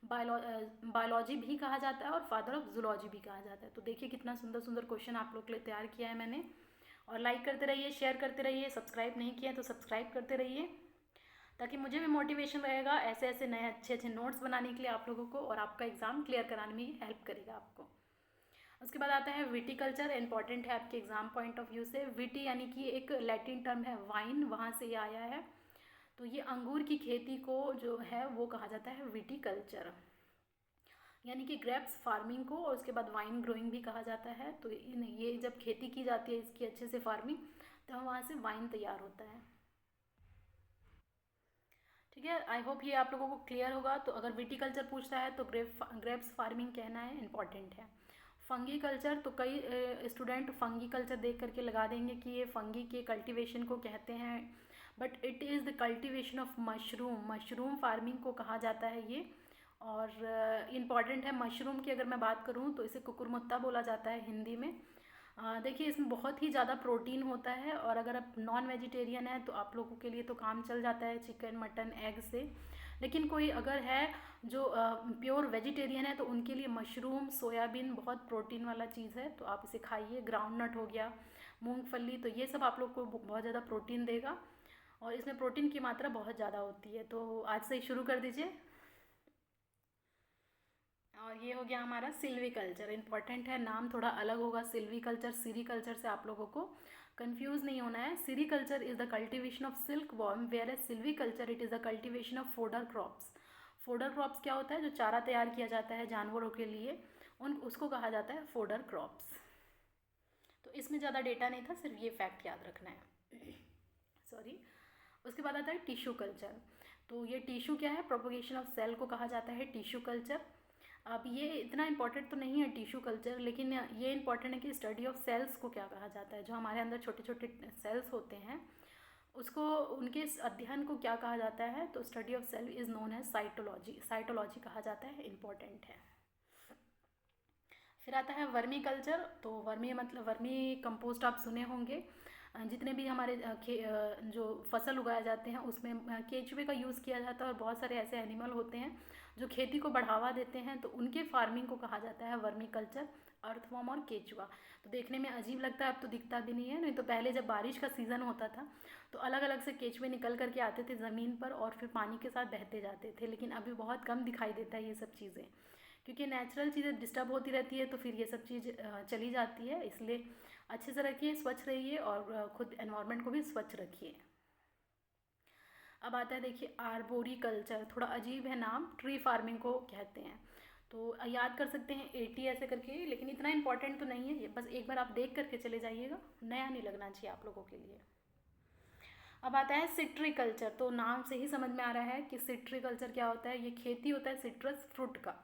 बायोलॉजी भी कहा जाता है और फादर ऑफ जूलॉजी भी कहा जाता है। तो देखिए कितना सुंदर सुंदर क्वेश्चन आप लोग के लिए तैयार किया है मैंने। और लाइक करते रहिए, शेयर करते रहिए, सब्सक्राइब नहीं किया तो सब्सक्राइब करते रहिए, ताकि मुझे भी मोटिवेशन रहेगा ऐसे ऐसे नए अच्छे अच्छे नोट्स बनाने के लिए आप लोगों को, और आपका एग्ज़ाम क्लियर कराने में हेल्प करेगा आपको। उसके बाद आता है विटीकल्चर, इंपॉर्टेंट है आपके एग्जाम पॉइंट ऑफ व्यू से। विटी यानी कि एक लैटिन टर्म है वाइन, वहाँ से ये आया है। तो ये अंगूर की खेती को जो है वो कहा जाता है विटीकल्चर, यानी कि ग्रेप्स फार्मिंग को, और उसके बाद वाइन ग्रोइंग भी कहा जाता है। तो ये जब खेती की जाती है इसकी अच्छे से फार्मिंग, तो वहाँ से वाइन तैयार होता है। ठीक है, आई होप ये आप लोगों को क्लियर होगा। तो अगर विटीकल्चर पूछता है तो ग्रेप्स फार्मिंग कहना है, इंपॉर्टेंट है। फंगी कल्चर, तो कई स्टूडेंट फंगी कल्चर देख करके लगा देंगे कि ये फंगी के कल्टीवेशन को कहते हैं, but it is the cultivation of mushroom. Mushroom farming को कहा जाता है ये। और इम्पॉर्टेंट है, मशरूम की अगर मैं बात करूँ तो इसे कुकुरमुत्ता बोला जाता है हिंदी में। देखिए इसमें बहुत ही ज़्यादा प्रोटीन होता है, और अगर आप नॉन वेजिटेरियन हैं तो आप लोगों के लिए तो काम चल जाता है चिकन मटन एग से। लेकिन कोई अगर है जो प्योर वेजिटेरियन है तो उनके लिए मशरूम सोयाबीन बहुत प्रोटीन वाला चीज़ है, तो आप इसे खाइए। ग्राउंड नट हो गया, मूंगफली, तो ये सब आप लोग को बहुत ज़्यादा प्रोटीन देगा, और इसमें प्रोटीन की मात्रा बहुत ज़्यादा होती है। तो आज से ही शुरू कर दीजिए। और ये हो गया हमारा सिल्वी कल्चर, इंपॉर्टेंट है, नाम थोड़ा अलग होगा सिल्वी कल्चर सीरी कल्चर से, आप लोगों को कंफ्यूज नहीं होना है। Sericulture is the cultivation of silk worm, whereas silviculture it is the cultivation of fodder crops. Fodder crops क्या होता है, जो चारा तैयार किया जाता है जानवरों के लिए, उसको कहा जाता है फोडर क्रॉप्स। तो इसमें ज़्यादा डेटा नहीं था, सिर्फ ये फैक्ट याद रखना है। सॉरी। उसके बाद आता है टिश्यू कल्चर। तो ये टिश्यू क्या है, प्रोपोगेशन ऑफ सेल को कहा जाता है टिश्यू कल्चर। अब ये इतना इंपॉर्टेंट तो नहीं है टिश्यू कल्चर, लेकिन ये इंपॉर्टेंट है कि स्टडी ऑफ सेल्स को क्या कहा जाता है। जो हमारे अंदर छोटे छोटे सेल्स होते हैं उसको, उनके अध्ययन को क्या कहा जाता है, तो study of cell is known as cytology, cytology कहा जाता है, इंपॉर्टेंट है। फिर आता है वर्मी कल्चर। तो वर्मी मतलब वर्मी कंपोस्ट आप सुने होंगे, जितने भी हमारे जो फसल उगाए जाते हैं उसमें केचुए का यूज़ किया जाता है, और बहुत सारे ऐसे एनिमल होते हैं जो खेती को बढ़ावा देते हैं, तो उनके फार्मिंग को कहा जाता है वर्मी कल्चर। अर्थवॉर्म और केचुआ, तो देखने में अजीब लगता है, अब तो दिखता भी नहीं है, नहीं तो पहले जब बारिश का सीज़न होता था तो अलग अलग से केचुए निकल करके आते थे ज़मीन पर और फिर पानी के साथ बहते जाते थे, लेकिन अभी बहुत कम दिखाई देता है ये सब चीज़ें, क्योंकि नेचुरल चीज़ें डिस्टर्ब होती रहती है तो फिर ये सब चीज़ चली जाती है। इसलिए अच्छे से रखिए, स्वच्छ रहिए, और खुद एनवायरनमेंट को भी स्वच्छ रखिए। अब आता है देखिए आर्बोरी कल्चर, थोड़ा अजीब है नाम, ट्री फार्मिंग को कहते हैं। तो याद कर सकते हैं 80 ऐसे करके, लेकिन इतना इंपॉर्टेंट तो नहीं है, बस एक बार आप देख करके चले जाइएगा, नया नहीं लगना चाहिए आप लोगों के लिए। अब आता है सिट्रिकल्चर। तो नाम से ही समझ में आ रहा है कि सिट्रिकल्चर क्या होता है। ये खेती होता है सिट्रस फ्रूट का।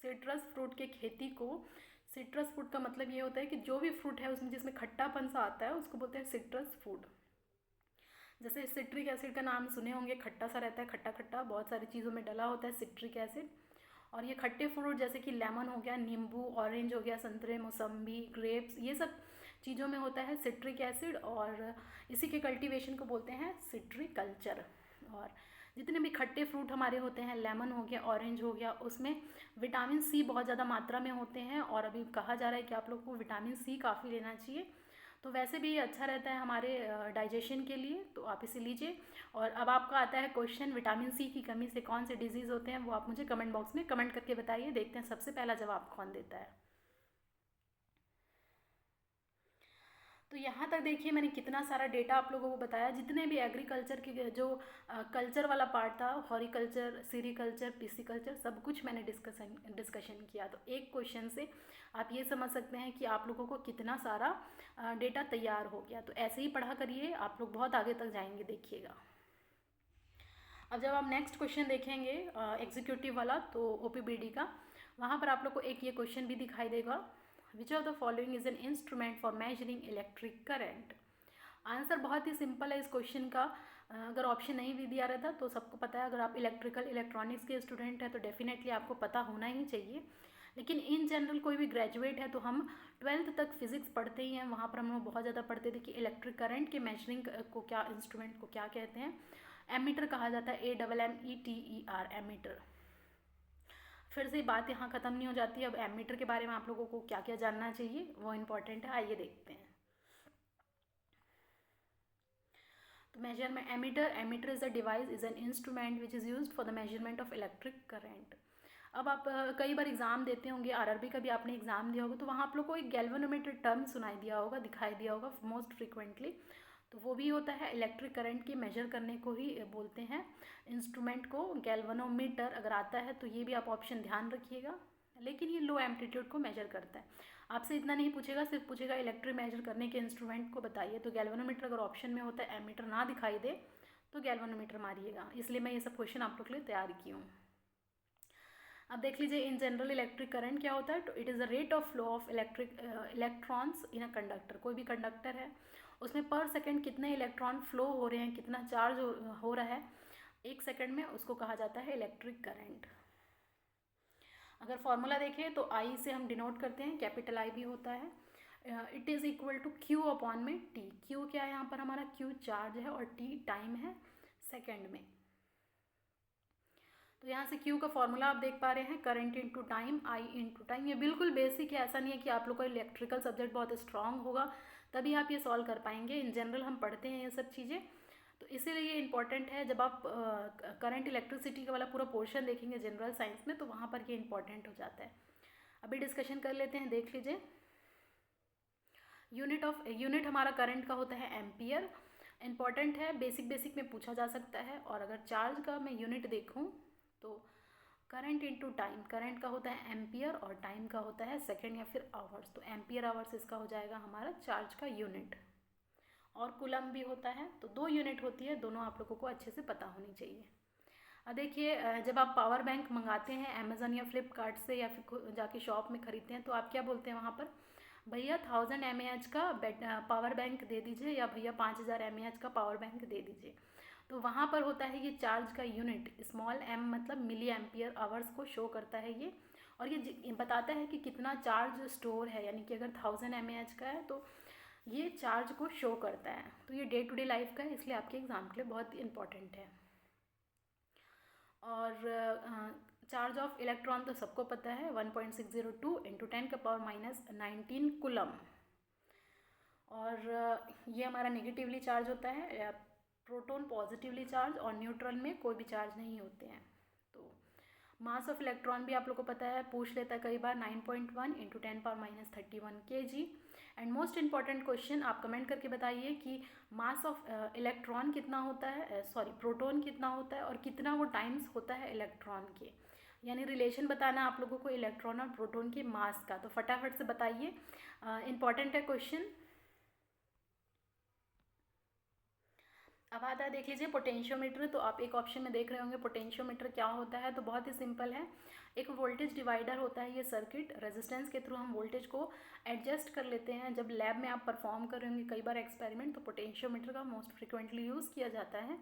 सिट्रस फ्रूट के खेती को, सिट्रस फ्रूट का मतलब ये होता है कि जो भी फ्रूट है उसमें जिसमें खट्टापन सा आता है उसको बोलते हैं सिट्रस फ्रूट। जैसे सिट्रिक एसिड का नाम सुने होंगे, खट्टा सा रहता है, खट्टा खट्टा बहुत सारी चीज़ों में डला होता है सिट्रिक एसिड। और ये खट्टे फ्रूट जैसे कि लेमन हो गया, नींबू, ऑरेंज हो गया, संतरे, मौसम्बी, ग्रेप्स, ये सब चीज़ों में होता है सिट्रिक एसिड और इसी के कल्टीवेशन को बोलते हैं सिट्रिकल्चर। और जितने भी खट्टे फ्रूट हमारे होते हैं, लेमन हो गया, ऑरेंज हो गया, उसमें विटामिन सी बहुत ज़्यादा मात्रा में होते हैं और अभी कहा जा रहा है कि आप लोग को विटामिन सी काफ़ी लेना चाहिए। तो वैसे भी ये अच्छा रहता है हमारे डाइजेशन के लिए, तो आप इसे लीजिए। और अब आपका आता है क्वेश्चन, विटामिन सी की कमी से कौन से डिजीज़ होते हैं, वो आप मुझे कमेंट बॉक्स में कमेंट करके बताइए। देखते हैं सबसे पहला जवाब कौन देता है। तो यहाँ तक देखिए मैंने कितना सारा डेटा आप लोगों को बताया। जितने भी एग्रीकल्चर के जो कल्चर वाला पार्ट था, हॉरिकल्चर, सीरीकल्चर, पिसिकल्चर, सब कुछ मैंने डिस्कशन किया। तो एक क्वेश्चन से आप ये समझ सकते हैं कि आप लोगों को कितना सारा डेटा तैयार हो गया। तो ऐसे ही पढ़ा करिए, आप लोग बहुत आगे तक जाएंगे, देखिएगा। अब जब आप नेक्स्ट क्वेश्चन देखेंगे एग्जीक्यूटिव वाला, तो ओपीबीडी का, वहाँ पर आप लोग को एक ये क्वेश्चन भी दिखाई देगा, which of the following is an instrument for measuring electric current. Answer बहुत ही सिंपल है इस क्वेश्चन का। अगर ऑप्शन नहीं भी दिया रहता तो सबको पता है, अगर आप इलेक्ट्रिकल इलेक्ट्रॉनिक्स के स्टूडेंट हैं तो डेफिनेटली आपको पता होना ही चाहिए। लेकिन इन जनरल कोई भी ग्रेजुएट है तो हम 12th तक फिजिक्स पढ़ते ही हैं, वहाँ पर हम लोग बहुत ज़्यादा पढ़ते थे कि इलेक्ट्रिक करंट के मेजरिंग को क्या, इंस्ट्रूमेंट को क्या कहते हैं। एमीटर कहा जाता है, AMMETER, एमीटर। फिर से बात यहाँ ख़त्म नहीं हो जाती। अब एमीटर के बारे में आप लोगों को क्या क्या जानना चाहिए वो इम्पोर्टेंट है, आइए देखते हैं। तो measurement, ammeter is a device, is an instrument which is used for the measurement of electric current. अब आप कई बार एग्जाम देते होंगे, आरआरबी का भी आपने एग्जाम दिया होगा, तो वहाँ आप लोग को एक गैल्वेनोमीटर टर्म सुनाई दिया होगा, दिखाई दिया होगा मोस्ट फ्रिक्वेंटली। तो वो भी होता है इलेक्ट्रिक करंट की मेजर करने को ही बोलते हैं इंस्ट्रूमेंट को गैल्वेनोमीटर। अगर आता है तो ये भी आप ऑप्शन ध्यान रखिएगा। लेकिन ये लो एम्पलीट्यूड को मेजर करता है। आपसे इतना नहीं पूछेगा, सिर्फ पूछेगा इलेक्ट्रिक मेजर करने के इंस्ट्रूमेंट को बताइए। तो गैल्वेनोमीटर अगर ऑप्शन में होता है, एमीटर ना दिखाई दे तो गैल्वेनोमीटर मारिएगा। इसलिए मैं ये सब क्वेश्चन आप लोग के लिए तैयार की हूँ। अब देख लीजिए, इन जनरल इलेक्ट्रिक करंट क्या होता है। तो it is the rate of flow of electrons in a conductor. कोई भी कंडक्टर है उसमें पर सेकंड कितने इलेक्ट्रॉन फ्लो हो रहे हैं, कितना चार्ज हो रहा है एक सेकंड में, उसको कहा जाता है इलेक्ट्रिक करंट। अगर फॉर्मूला देखें तो आई से हम डिनोट करते हैं, कैपिटल आई भी होता है। It is equal to Q upon में टी। क्यू क्या है यहाँ पर हमारा, क्यू चार्ज है और टी टाइम है सेकेंड में। तो यहाँ से Q का फॉर्मूला आप देख पा रहे हैं, current into time, I into time. ये बिल्कुल बेसिक है, ऐसा नहीं है कि आप लोग का इलेक्ट्रिकल सब्जेक्ट बहुत स्ट्रांग होगा तभी आप ये सॉल्व कर पाएंगे। इन जनरल हम पढ़ते हैं ये सब चीज़ें, तो इसीलिए ये इंपॉर्टेंट है। जब आप करंट इलेक्ट्रिसिटी का वाला पूरा पोर्शन देखेंगे जनरल साइंस में, तो वहाँ पर ये इंपॉर्टेंट हो जाता है। अभी डिस्कशन कर लेते हैं, देख लीजिए। यूनिट हमारा करंट का होता है एम्पियर। इंपॉर्टेंट है, बेसिक में पूछा जा सकता है। और अगर चार्ज का मैं यूनिट देखूँ तो करंट इंटू टाइम, करंट का होता है एम्पियर और टाइम का होता है सेकेंड या फिर आवर्स। तो एम्पियर आवर्स इसका हो जाएगा हमारा चार्ज का यूनिट। और कूलम भी होता है, तो 2 यूनिट होती है, दोनों आप लोगों को अच्छे से पता होनी चाहिए। अब देखिए, जब आप पावर बैंक मंगाते हैं अमेज़न या फ्लिपकार्ट से या फिर जाके शॉप में ख़रीदते हैं, तो आप क्या बोलते हैं वहाँ पर, भैया 1000 mAh का पावर बैंक दे दीजिए या भैया 5000 mAh का पावर बैंक दे दीजिए। तो वहाँ पर होता है ये चार्ज का यूनिट, स्मॉल m मतलब मिली एम्पियर आवर्स को शो करता है ये। और ये बताता है कि कितना चार्ज स्टोर है, यानी कि अगर 1000 mAh का है तो ये चार्ज को शो करता है। तो ये डे टू डे लाइफ का है, इसलिए आपके एग्ज़ाम के लिए बहुत इंपॉर्टेंट है। और चार्ज ऑफ इलेक्ट्रॉन तो सबको पता है, 1.602 इंटू 10⁻⁻19 कूलम। और ये हमारा नेगेटिवली चार्ज होता है, प्रोटॉन पॉजिटिवली चार्ज, और न्यूट्रल में कोई भी चार्ज नहीं होते हैं। तो मास ऑफ इलेक्ट्रॉन भी आप लोग को पता है, पूछ लेता है कई बार, 9.1 into 10⁻31 kg। And most important question, आप कमेंट करके बताइए कि मास ऑफ इलेक्ट्रॉन कितना होता है, सॉरी प्रोटॉन कितना होता है और कितना वो टाइम्स होता है इलेक्ट्रॉन के, यानी रिलेशन बताना आप लोगों को इलेक्ट्रॉन और प्रोटॉन के मास का। तो फटाफट से बताइए, इंपॉर्टेंट है क्वेश्चन। अब आता है, देख लीजिए पोटेंशियोमीटर। तो आप एक ऑप्शन में देख रहे होंगे पोटेंशियोमीटर क्या होता है। तो बहुत ही सिंपल है, एक वोल्टेज डिवाइडर होता है ये सर्किट। रेजिस्टेंस के थ्रू हम वोल्टेज को एडजस्ट कर लेते हैं। जब लैब में आप परफॉर्म कर रहे होंगे कई बार एक्सपेरिमेंट, तो पोटेंशियोमीटर का मोस्ट फ्रिक्वेंटली यूज़ किया जाता है।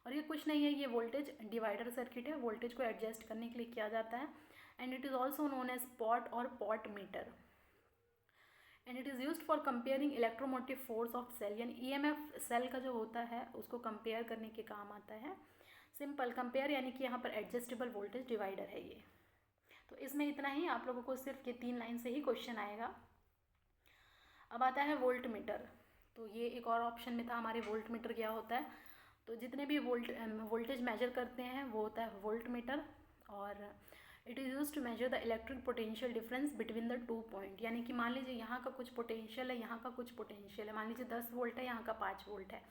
और ये कुछ नहीं है, ये वोल्टेज डिवाइडर सर्किट है, वोल्टेज को एडजस्ट करने के लिए किया जाता है। And it is also known as pot और pot meter. And it is used for comparing electromotive force of cell, यानी ईएमएफ सेल का जो होता है उसको कंपेयर करने के काम आता है। सिंपल कंपेयर यानी कि यहाँ पर एडजस्टेबल वोल्टेज डिवाइडर है ये। तो इसमें इतना ही, आप लोगों को सिर्फ ये 3 लाइन से ही क्वेश्चन आएगा। अब आता है वोल्ट मीटर। तो ये एक और ऑप्शन में था हमारे, वोल्ट मीटर क्या होता है। तो जितने भी वोल्टेज मेजर करते हैं वो होता है वोल्ट मीटर। और it is use to measure the electric potential difference between the 2 point, यानी कि मान लीजिए यहाँ का कुछ पोटेंशियल है, यहाँ का कुछ पोटेंशियल है। मान लीजिए 10 वोल्ट है, यहाँ का 5 वोल्ट है,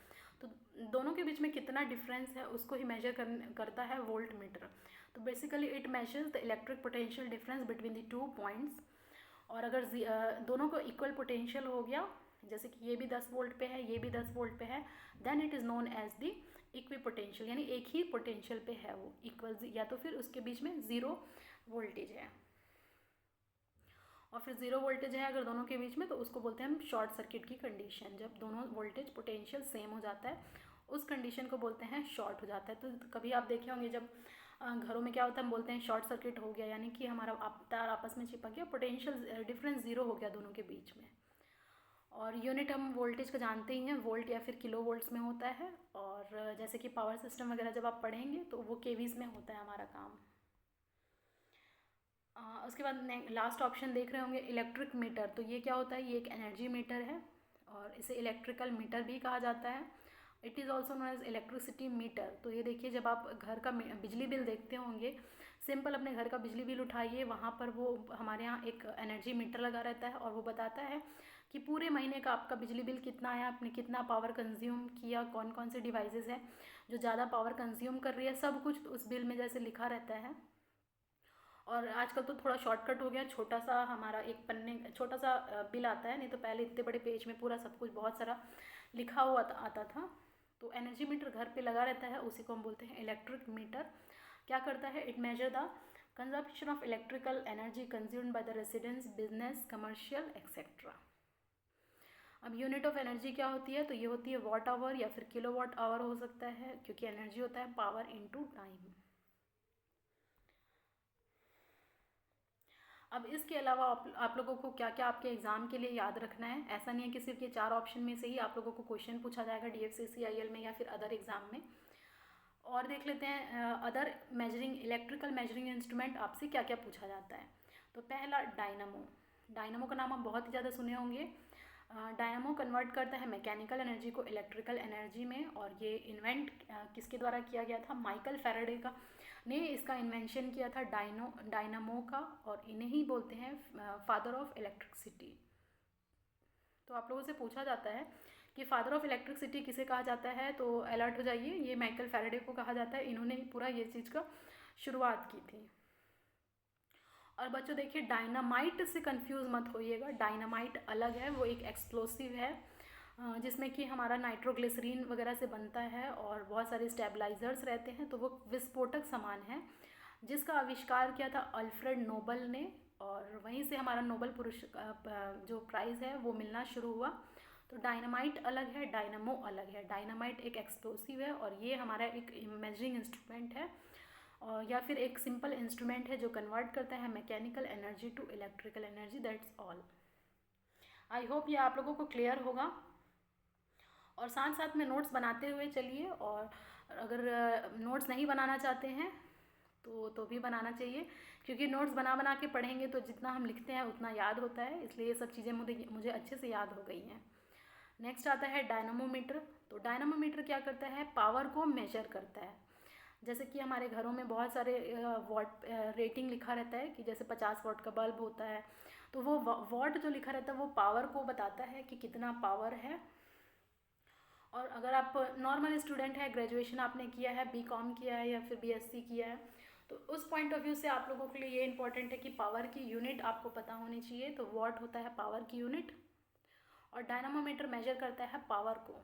तो दोनों के बीच में कितना डिफरेंस है उसको ही मेजर करता है वोल्ट मीटर। तो basically it measures the electric potential difference between the 2 points. और अगर दोनों को इक्वल पोटेंशियल हो गया, जैसे कि ये भी 10 वोल्ट पे है, ये भी 10 वोल्ट पे है, then it is known as the equipotential, यानी एक ही पोटेंशियल पे है वो इक्वल, या तो फिर उसके बीच में ज़ीरो वोल्टेज है। और फिर ज़ीरो वोल्टेज है अगर दोनों के बीच में, तो उसको बोलते हैं हम शॉर्ट सर्किट की कंडीशन। जब दोनों वोल्टेज पोटेंशियल सेम हो जाता है उस कंडीशन को बोलते हैं शॉर्ट हो जाता है। तो कभी आप देखे होंगे जब घरों में क्या होता है, हम बोलते हैं शॉर्ट सर्किट हो गया, यानी कि हमारा तार आपस में चिपक गया, पोटेंशियल डिफरेंस ज़ीरो हो गया दोनों के बीच में। और यूनिट हम वोल्टेज का जानते ही हैं, वोल्ट या फिर किलो वोल्ट्स में होता है। और जैसे कि पावर सिस्टम वगैरह जब आप पढ़ेंगे तो वो केवीज़ में होता है हमारा काम। उसके बाद लास्ट ऑप्शन देख रहे होंगे इलेक्ट्रिक मीटर। तो ये क्या होता है, ये एक एनर्जी मीटर है और इसे इलेक्ट्रिकल मीटर भी कहा जाता है। It is also known as electricity meter. तो ये देखिए, जब आप घर का बिजली बिल देखते होंगे, सिंपल अपने घर का बिजली बिल उठाइए, वहाँ पर वो हमारे यहाँ एक एनर्जी मीटर लगा रहता है और वो बताता है कि पूरे महीने का आपका बिजली बिल कितना है, आपने कितना पावर कंज्यूम किया, कौन कौन से डिवाइसेस हैं जो ज़्यादा पावर कंज्यूम कर रही है, सब कुछ उस बिल में जैसे लिखा रहता है। और आजकल तो थोड़ा शॉर्टकट हो गया, छोटा सा हमारा एक पन्ने छोटा सा बिल आता है, नहीं तो पहले इतने बड़े पेज में पूरा सब कुछ बहुत सारा लिखा हुआ आता था। तो एनर्जी मीटर घर पे लगा रहता है, उसी को हम बोलते हैं इलेक्ट्रिक मीटर। क्या करता है, it measure the consumption of electrical energy consumed by the residents, business, commercial etcetera. अब यूनिट ऑफ एनर्जी क्या होती है, तो ये होती है वॉट आवर या फिर किलो वॉट आवर हो सकता है, क्योंकि एनर्जी होता है पावर इनटू टाइम। अब इसके अलावा आप लोगों को क्या क्या आपके एग्ज़ाम के लिए याद रखना है। ऐसा नहीं है कि सिर्फ ये 4 ऑप्शन में से ही आप लोगों को क्वेश्चन पूछा जाएगा DFCCIL में या फिर अदर एग्ज़ाम में। और देख लेते हैं other measuring electrical measuring instrument आपसे क्या क्या पूछा जाता है। तो पहला डायनामो। डायनामो का नाम आप बहुत ही ज़्यादा सुने होंगे। डायनामो कन्वर्ट करता है मैकेनिकल एनर्जी को इलेक्ट्रिकल एनर्जी में। और ये इन्वेंट किसके द्वारा किया गया था, माइकल फैराडे का ने इसका इन्वेंशन किया था डायनामो का, और इन्हें ही बोलते हैं फादर ऑफ इलेक्ट्रिसिटी। तो आप लोगों से पूछा जाता है कि फादर ऑफ इलेक्ट्रिसिटी किसे कहा जाता है, तो अलर्ट हो जाइए, ये माइकल फैराडे को कहा जाता है। इन्होंने ही पूरा ये चीज़ का शुरुआत की थी। और बच्चों देखिए, डायनामाइट से कंफ्यूज मत होइएगा, डायनामाइट अलग है, वो एक एक्सप्लोसिव है जिसमें कि हमारा नाइट्रोग्लिसरीन वगैरह से बनता है और बहुत सारे स्टेबलाइजर्स रहते हैं, तो वो विस्फोटक सामान है जिसका आविष्कार किया था अल्फ्रेड नोबल ने। और वहीं से हमारा नोबल जो प्राइज़ है वो मिलना शुरू हुआ। तो डायनामाइट अलग है, डायनामो अलग है। डायनामाइट एक एक्सप्लोसिव है और ये हमारा एक मेजरिंग इंस्ट्रूमेंट है, और या फिर एक सिंपल इंस्ट्रूमेंट है जो कन्वर्ट करता है mechanical energy to electrical energy. That's all. I hope ये आप लोगों को क्लियर होगा। और साथ साथ में नोट्स बनाते हुए चलिए, और अगर नोट्स नहीं बनाना चाहते हैं तो भी बनाना चाहिए, क्योंकि नोट्स बना बना के पढ़ेंगे तो जितना हम लिखते हैं उतना याद होता है, इसलिए ये सब चीज़ें मुझे अच्छे से याद हो गई हैं। नेक्स्ट आता है डायनामोमीटर। तो डायनामोमीटर क्या करता है, पावर को मेजर करता है। जैसे कि हमारे घरों में बहुत सारे वॉट रेटिंग लिखा रहता है कि जैसे 50 वॉट का बल्ब होता है, तो वो वॉट जो लिखा रहता है वो पावर को बताता है कि कितना पावर है। और अगर आप नॉर्मल स्टूडेंट है, ग्रेजुएशन आपने किया है, BCom किया है या फिर BSc किया है, तो उस पॉइंट ऑफ व्यू से आप लोगों के लिए ये इंपॉर्टेंट है कि पावर की यूनिट आपको पता होनी चाहिए। तो वॉट होता है पावर की यूनिट, और डायनामोमीटर मेजर करता है पावर को।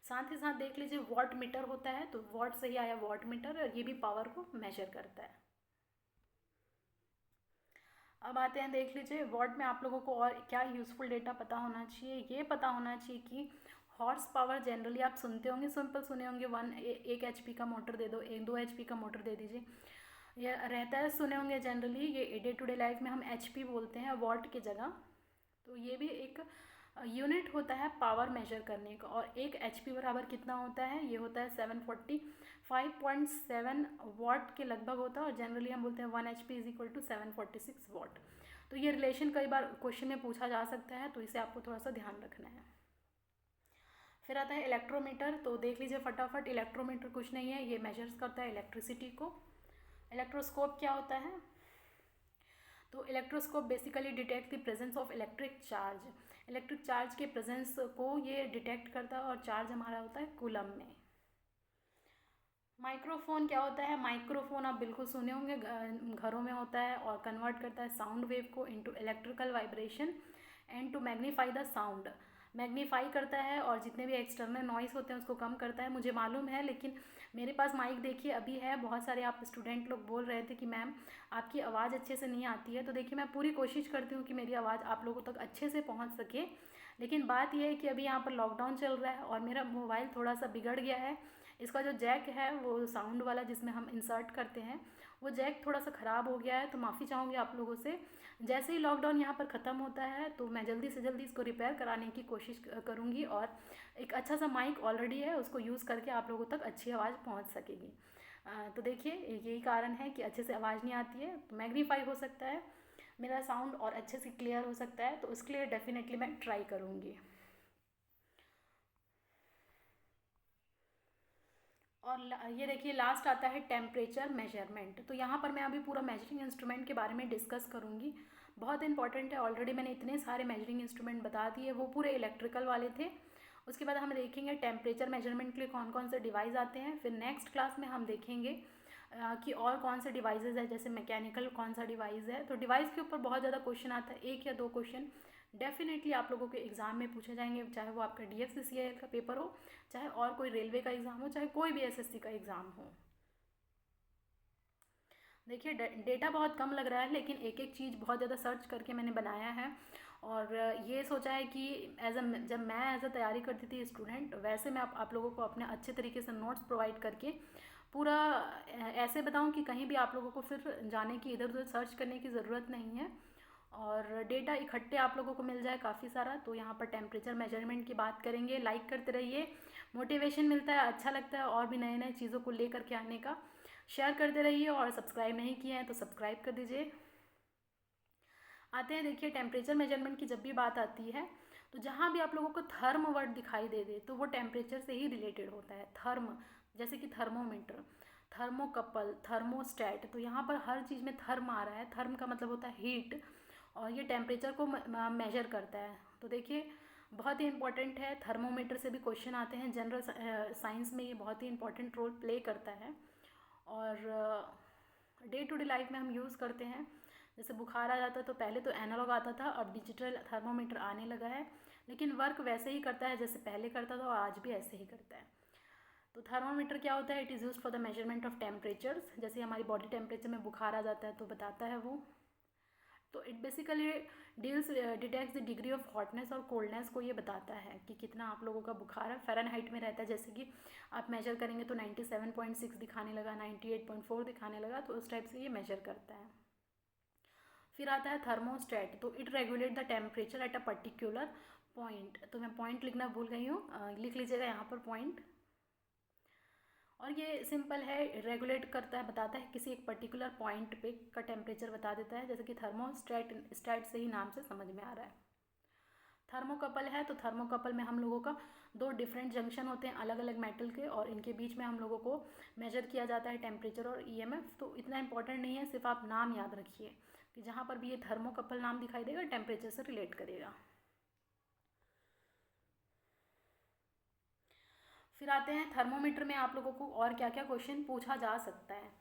साथ ही साथ देख लीजिए वॉट मीटर होता है, तो वॉट से ही आया वॉट मीटर, और ये भी पावर को मेजर करता है। अब आते हैं, देख लीजिए वॉट में आप लोगों को और क्या यूज़फुल डेटा पता होना चाहिए। ये पता होना चाहिए कि हॉर्स पावर जनरली आप सुनते होंगे, सिंपल सुने होंगे, 1 HP का मोटर दे दो, 2 HP का मोटर दे दीजिए, ये रहता है, सुने होंगे जनरली। ये डे टू डे लाइफ में हम HP बोलते हैं वॉट की जगह। तो ये भी एक यूनिट होता है पावर मेजर करने का। और 1 HP बराबर कितना होता है, ये होता है 745.7 वॉट के लगभग होता है, और जनरली हम बोलते हैं 1 HP is equal to 746 watt. तो ये रिलेशन कई बार क्वेश्चन में पूछा जा सकता है, तो इसे आपको थोड़ा सा ध्यान रखना है। फिर आता है इलेक्ट्रोमीटर। तो देख लीजिए फटाफट, इलेक्ट्रोमीटर कुछ नहीं है, ये मेजर्स करता है इलेक्ट्रिसिटी को। इलेक्ट्रोस्कोप क्या होता है, तो electroscope basically detect the presence of electric charge. Electric charge के प्रेजेंस को ये डिटेक्ट करता है, और चार्ज हमारा होता है कूलम में। माइक्रोफोन क्या होता है, माइक्रोफोन आप बिल्कुल सुने होंगे, घरों में होता है, और कन्वर्ट करता है साउंड वेव को into electrical vibration and to magnify the sound. Magnify करता है, और जितने भी एक्सटर्नल नॉइस होते हैं उसको कम करता है, मुझे मालूम है। लेकिन मेरे पास माइक देखिए अभी है, बहुत सारे आप स्टूडेंट लोग बोल रहे थे कि मैम आपकी आवाज़ अच्छे से नहीं आती है। तो देखिए मैं पूरी कोशिश करती हूँ कि मेरी आवाज़ आप लोगों तक अच्छे से पहुँच सके। लेकिन बात यह है कि अभी यहाँ पर लॉकडाउन चल रहा है, और मेरा मोबाइल थोड़ा सा बिगड़ गया है। इसका जो जैक है वो साउंड वाला जिसमें हम इंसर्ट करते हैं, वो जैक थोड़ा सा ख़राब हो गया है। तो माफ़ी चाहूँगी आप लोगों से। जैसे ही लॉकडाउन यहाँ पर ख़त्म होता है तो मैं जल्दी से जल्दी इसको रिपेयर कराने की कोशिश करूँगी, और एक अच्छा सा माइक ऑलरेडी है उसको यूज़ करके आप लोगों तक अच्छी आवाज़ पहुँच सकेगी। तो देखिए यही कारण है कि अच्छे से आवाज़ नहीं आती है। तो मैग्नीफाई हो सकता है मेरा साउंड और अच्छे से क्लियर हो सकता है, तो उसके लिए डेफिनेटली मैं ट्राई करूँगी। और ये देखिए लास्ट आता है टेम्परेचर मेजरमेंट। तो यहाँ पर मैं अभी पूरा मेजरिंग इंस्ट्रूमेंट के बारे में डिस्कस करूँगी, बहुत इंपॉर्टेंट है। ऑलरेडी मैंने इतने सारे मेजरिंग इंस्ट्रूमेंट बता दिए, वो पूरे इलेक्ट्रिकल वाले थे। उसके बाद हम देखेंगे टेम्परेचर मेजरमेंट के लिए कौन कौन से डिवाइस आते हैं। फिर नेक्स्ट क्लास में हम देखेंगे कि और कौन से डिवाइसेज है, जैसे मैकेनिकल कौन सा डिवाइस है। तो डिवाइस के ऊपर बहुत ज़्यादा क्वेश्चन आता है, 1 या 2 क्वेश्चन डेफिनेटली आप लोगों के एग्ज़ाम में पूछे जाएंगे, चाहे वो आपका DFCCIL का पेपर हो, चाहे और कोई रेलवे का एग्ज़ाम हो, चाहे कोई भी SSC का एग्ज़ाम हो। देखिए डेटा बहुत कम लग रहा है, लेकिन एक एक चीज़ बहुत ज़्यादा सर्च करके मैंने बनाया है। और ये सोचा है कि जब मैं एज अ तैयारी करती थी स्टूडेंट, वैसे मैं आप लोगों को अपने अच्छे तरीके से नोट्स प्रोवाइड करके पूरा ऐसे बताऊं कि कहीं भी आप लोगों को फिर जाने की, इधर उधर सर्च करने की ज़रूरत नहीं है, और डेटा इकट्ठे आप लोगों को मिल जाए काफ़ी सारा। तो यहाँ पर टेम्परेचर मेजरमेंट की बात करेंगे। लाइक करते रहिए, मोटिवेशन मिलता है, अच्छा लगता है और भी नए नए चीज़ों को ले करके आने का। शेयर करते रहिए, और सब्सक्राइब नहीं किए हैं तो सब्सक्राइब कर दीजिए। आते हैं, देखिए टेम्परेचर मेजरमेंट की जब भी बात आती है, तो जहाँ भी आप लोगों को थर्म वर्ड दिखाई दे दे तो वो टेम्परेचर से ही रिलेटेड होता है। थर्म जैसे कि थर्मोमीटर, थर्मोकपल, थर्मोस्टेट, तो यहाँ पर हर चीज़ में थर्म आ रहा है। थर्म का मतलब होता है हीट, और ये टेम्परेचर को मेजर करता है। तो देखिए बहुत ही इंपॉर्टेंट है। थर्मोमीटर से भी क्वेश्चन आते हैं जनरल साइंस में, ये बहुत ही इंपॉर्टेंट रोल प्ले करता है। और डे टू डे लाइफ में हम यूज़ करते हैं। जैसे बुखार आ जाता है तो पहले तो एनालॉग आता था, अब डिजिटल थर्मोमीटर आने लगा है, लेकिन वर्क वैसे ही करता है जैसे पहले करता था, और आज भी ऐसे ही करता है। तो थर्मोमीटर क्या होता है, it is used for the measurement of temperatures. जैसे हमारी बॉडी टेम्परेचर में बुखार आ जाता है तो बताता है वो। तो it basically detects the degree of hotness और कोल्डनेस को ये बताता है कि कितना आप लोगों का बुखार है। फ़ारेनहाइट में रहता है, जैसे कि आप मेजर करेंगे तो 97.6 दिखाने लगा, 98.4 दिखाने लगा, तो उस टाइप से ये मेजर करता है। फिर आता है थर्मोस्टेट। तो it regulate the temperature at a particular point. तो मैं पॉइंट लिखना भूल गई हूँ, लिख लीजिएगा यहाँ पर पॉइंट। और ये सिंपल है, रेगुलेट करता है, बताता है किसी एक पर्टिकुलर पॉइंट पे का टेम्परेचर बता देता है, जैसे कि थर्मोस्टेट, स्टेट से ही नाम से समझ में आ रहा है। थर्मोकपल है, तो थर्मोकपल में हम लोगों का 2 डिफरेंट जंक्शन होते हैं अलग अलग मेटल के, और इनके बीच में हम लोगों को मेजर किया जाता है टेम्परेचर और EMF। तो इतना इंपॉर्टेंट नहीं है, सिर्फ आप नाम याद रखिए कि जहाँ पर भी ये थर्मोकपल नाम दिखाई देगा टेम्परेचर से रिलेट करेगा। फिर आते हैं थर्मोमीटर में आप लोगों को और क्या क्या क्वेश्चन पूछा जा सकता है।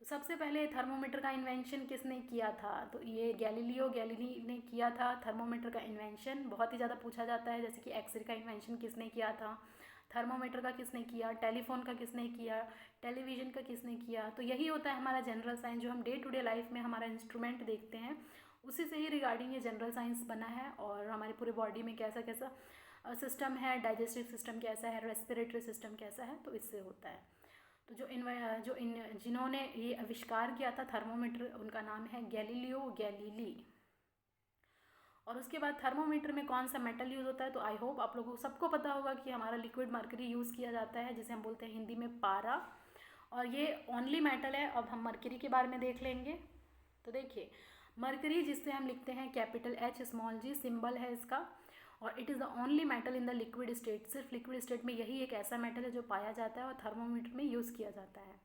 तो सबसे पहले थर्मोमीटर का इन्वेंशन किसने किया था, तो ये गैलीलियो गैलीली ने किया था। थर्मोमीटर का इन्वेंशन बहुत ही ज़्यादा पूछा जाता है, जैसे कि एक्सरे का इन्वेंशन किसने किया था, थर्मोमीटर का किसने किया, टेलीफोन का किसने किया, टेलीविज़न का किसने किया। तो यही होता है हमारा जनरल साइंस, जो हम डे टू डे लाइफ में हमारा इंस्ट्रूमेंट देखते हैं, उसी से ही रिगार्डिंग ये जनरल साइंस बना है। और हमारी पूरी बॉडी में कैसा कैसा सिस्टम है, डाइजेस्टिव सिस्टम कैसा है, रेस्पिरेटरी सिस्टम कैसा है, तो इससे होता है। तो जिन्होंने ये आविष्कार किया था थर्मोमीटर, उनका नाम है गैलीलियो गैलीली। और उसके बाद थर्मोमीटर में कौन सा मेटल यूज़ होता है, तो आई होप आप लोगों को सबको पता होगा कि हमारा लिक्विड मर्करी यूज़ किया जाता है, जिसे हम बोलते हैं हिंदी में पारा। और ये ओनली मेटल है। अब हम मर्करी के बारे में देख लेंगे। तो देखिए, मर्करी जिससे हम लिखते हैं capital H small g, symbol है इसका। और it is the only metal in the liquid state. सिर्फ लिक्विड स्टेट में यही एक ऐसा मेटल है जो पाया जाता है और थर्मोमीटर में यूज़ किया जाता है।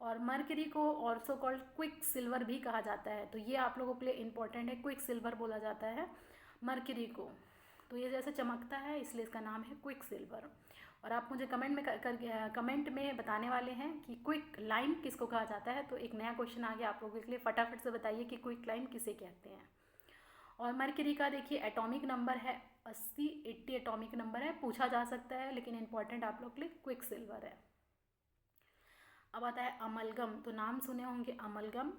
और मर्करी को ऑल्सो कॉल्ड क्विक सिल्वर भी कहा जाता है। तो ये आप लोगों के लिए इंपॉर्टेंट है, क्विक सिल्वर बोला जाता है मर्करी को। तो ये जैसे चमकता है इसलिए इसका नाम है क्विक सिल्वर। और आप मुझे कमेंट में बताने वाले हैं कि क्विक लाइम किसको कहा जाता है। तो एक नया क्वेश्चन आ गया आप लोगों के लिए, फटाफट से बताइए कि क्विक लाइम किसे कहते हैं। और मर्करी का देखिए एटॉमिक नंबर है 80 एटॉमिक नंबर है, पूछा जा सकता है, लेकिन इंपॉर्टेंट आप लोग के लिए क्विक सिल्वर है। अब आता है अमलगम। तो नाम सुने होंगे अमलगम।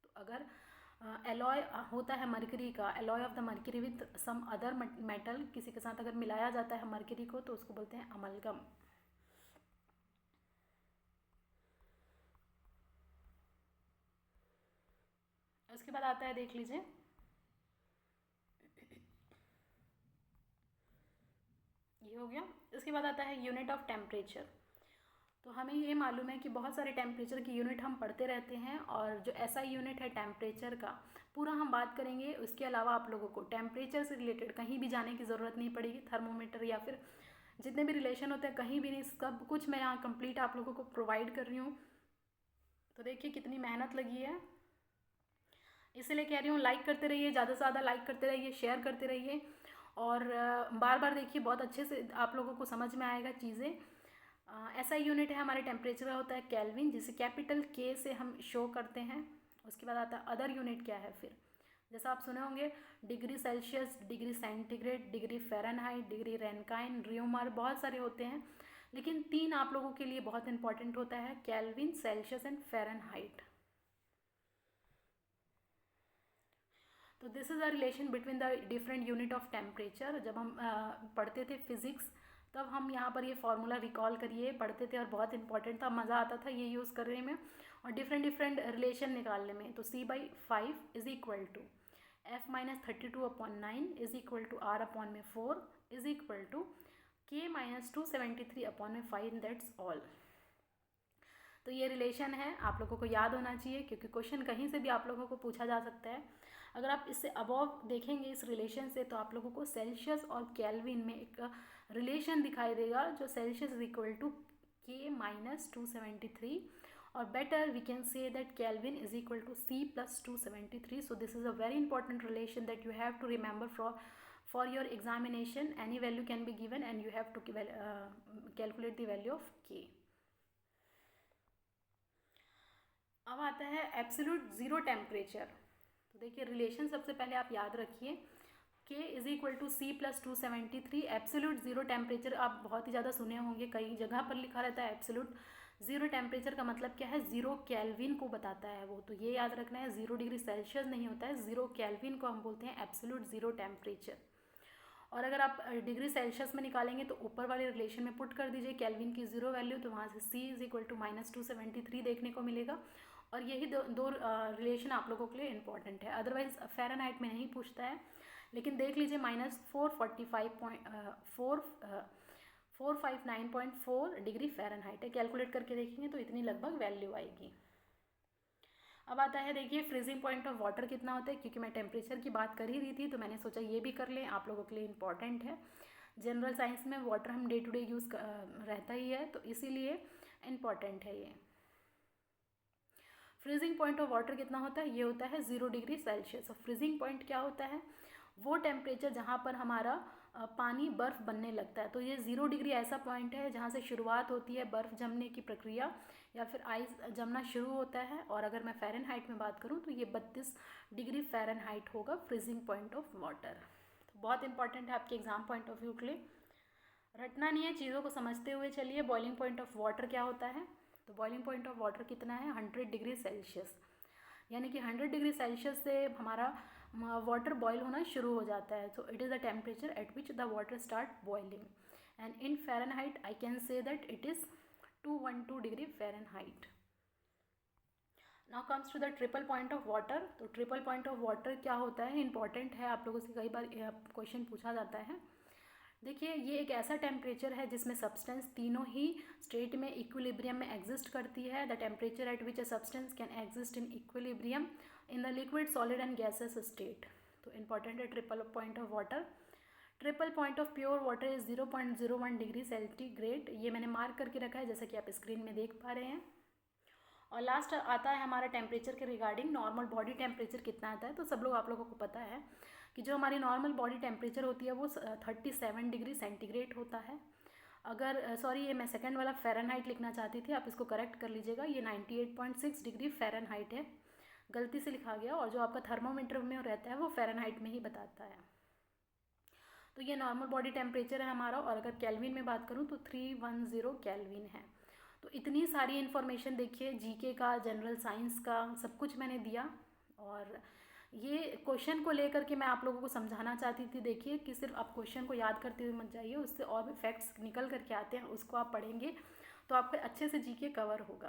तो अगर एलॉय होता है मर्करी का, alloy of the mercury with some other metal, किसी के साथ अगर मिलाया जाता है मर्करी को, तो उसको बोलते हैं अमलगम। उसके बाद आता है, देख लीजिए, ये हो गया। इसके बाद आता है यूनिट ऑफ टेम्परेचर। तो हमें ये मालूम है कि बहुत सारे टेम्परेचर की यूनिट हम पढ़ते रहते हैं, और जो ऐसा यूनिट है टेम्परेचर का पूरा हम बात करेंगे। उसके अलावा आप लोगों को टेम्परेचर से रिलेटेड कहीं भी जाने की ज़रूरत नहीं पड़ेगी। थर्मोमीटर या फिर जितने भी रिलेशन होते हैं कहीं भी नहीं, सब कुछ मैं यहाँ कंप्लीट आप लोगों को प्रोवाइड कर रही हूँ। तो देखिए कितनी मेहनत लगी है, इसलिए कह रही हूँ लाइक करते रहिए, ज़्यादा से ज़्यादा लाइक करते रहिए, शेयर करते रहिए। और बार बार देखिए, बहुत अच्छे से आप लोगों को समझ में आएगा चीज़ें। ऐसा यूनिट है हमारे टेम्परेचर का, होता है केल्विन, जिसे कैपिटल K से हम शो करते हैं। उसके बाद आता है अदर यूनिट क्या है फिर, जैसा आप सुने होंगे degree Celsius, degree centigrade, degree Fahrenheit, degree Rankine, Reaumur, बहुत सारे होते हैं, लेकिन 3 आप लोगों के लिए बहुत इंपॉर्टेंट होता है, केल्विन, सेल्सियस एंड फ़ारेनहाइट। तो this is a relation between the different unit of temperature. जब हम पढ़ते थे फिज़िक्स, तब हम यहाँ पर ये फार्मूला रिकॉल करिए पढ़ते थे, और बहुत इंपॉर्टेंट था, मज़ा आता था ये यूज़ करने में और डिफरेंट रिलेशन निकालने में। तो C/5 is equal to F-32/9 is equal to R/4 is equal to K-273/5, that's all. तो ये रिलेशन है, आप लोगों को याद होना चाहिए, क्योंकि क्वेश्चन कहीं से भी आप लोगों को पूछा जा सकता है। अगर आप इससे अबव देखेंगे इस रिलेशन से, तो आप लोगों को सेल्सियस और केल्विन में एक रिलेशन दिखाई देगा, जो Celsius is equal to K-273, और better we can say that kelvin is equal to C+273. So this is a very important relation that you have to remember for your examination. Any value can be given and you have to calculate the value of K. अब आता है absolute zero temperature. तो देखिए relation सबसे पहले आप याद रखिए, K is equal to C+273। Absolute zero temperature आप बहुत ही ज़्यादा सुने होंगे, कई जगह पर लिखा रहता है एब्सोल्यूट ज़ीरो टेम्परेचर का मतलब क्या है, ज़ीरो केल्विन को बताता है वो। तो ये याद रखना है, 0 डिग्री सेल्सियस नहीं होता है, 0 केल्विन को हम बोलते हैं एब्सोल्यूट ज़ीरो टेम्परेचर। और अगर आप डिग्री सेल्सियस में निकालेंगे तो ऊपर वाले रिलेशन में पुट कर दीजिए केल्विन की ज़ीरो वैल्यू, तो वहाँ से C इज़ इक्वल टू -273 देखने को मिलेगा। और यही दो रिलेशन आप लोगों के लिए इंपॉर्टेंट है, अदरवाइज फ़ारेनहाइट में नहीं पूछता है। लेकिन देख लीजिए -459.4 डिग्री फ़ारेनहाइट है, कैलकुलेट करके देखेंगे तो इतनी लगभग वैल्यू आएगी। अब आता है, देखिए फ्रीजिंग पॉइंट ऑफ वाटर कितना होता है, क्योंकि मैं टेम्परेचर की बात कर ही रही थी तो मैंने सोचा ये भी कर लें, आप लोगों के लिए इंपॉर्टेंट है। जनरल साइंस में वाटर हम डे टू डे यूज़ रहता ही है, तो इसीलिए इम्पॉर्टेंट है ये। फ्रीजिंग पॉइंट ऑफ वाटर कितना होता है, ये होता है 0 डिग्री सेल्सियस। और फ्रीजिंग पॉइंट क्या होता है, वो टेम्परेचर जहाँ पर हमारा पानी बर्फ़ बनने लगता है। तो ये 0 डिग्री ऐसा पॉइंट है जहाँ से शुरुआत होती है बर्फ़ जमने की प्रक्रिया, या फिर आइस जमना शुरू होता है। और अगर मैं फ़ारेनहाइट में बात करूँ तो ये 32 डिग्री फ़ारेनहाइट होगा फ्रीजिंग पॉइंट ऑफ वाटर। तो बहुत इंपॉर्टेंट है आपके एग्ज़ाम पॉइंट ऑफ व्यू के लिए। रटना नहीं है, चीज़ों को समझते हुए चलिए। बॉइलिंग पॉइंट ऑफ वाटर क्या होता है? तो बॉइलिंग पॉइंट ऑफ वाटर कितना है? 100 डिग्री सेल्सियस। यानी कि 100 डिग्री सेल्सियस से हमारा वाटर बॉयल होना शुरू हो जाता है। So it is the temperature at which the water start boiling, and in Fahrenheit I can say that it is 212 degree Fahrenheit. Now comes to the triple point of water. तो triple point of water क्या होता है? Important है, आप लोगों से कई बार question पूछा जाता है। देखिए, ये एक ऐसा टेम्परेचर है जिसमें सब्सटेंस तीनों ही स्टेट में इक्विलिब्रियम में एग्जिस्ट करती है। The temperature at which a substance can exist in equilibrium in the liquid, solid and gases state. तो इंपॉर्टेंट है triple point of water. Triple point of pure water is 0.01 degree centigrade. ये मैंने mark करके रखा है, जैसा कि आप स्क्रीन में देख पा रहे हैं। और लास्ट आता है हमारा टेम्परेचर के रिगार्डिंग, नॉर्मल बॉडी टेम्परेचर कितना आता है। तो सब लोग, आप लोगों को पता है कि जो हमारी नॉर्मल बॉडी टेम्परेचर होती है वो 37 डिग्री सेंटीग्रेड होता है। अगर सॉरी, ये मैं सेकंड वाला फ़ारेनहाइट लिखना चाहती थी, आप इसको करेक्ट कर लीजिएगा। ये 98.6 डिग्री फ़ारेनहाइट है, गलती से लिखा गया। और जो आपका थर्मोमीटर में रहता है वो फ़ारेनहाइट में ही बताता है। तो ये नॉर्मल बॉडी टेम्परेचर है हमारा। और अगर केल्विन में बात करूँ तो 310 केल्विन है। तो इतनी सारी इन्फॉर्मेशन देखिए, जीके का, जनरल साइंस का, सब कुछ मैंने दिया। और ये क्वेश्चन को लेकर के मैं आप लोगों को समझाना चाहती थी। देखिए कि सिर्फ आप क्वेश्चन को याद करते हुए मत जाइए, उससे और भी फैक्ट्स निकल करके आते हैं, उसको आप पढ़ेंगे तो आपका अच्छे से जीके कवर होगा।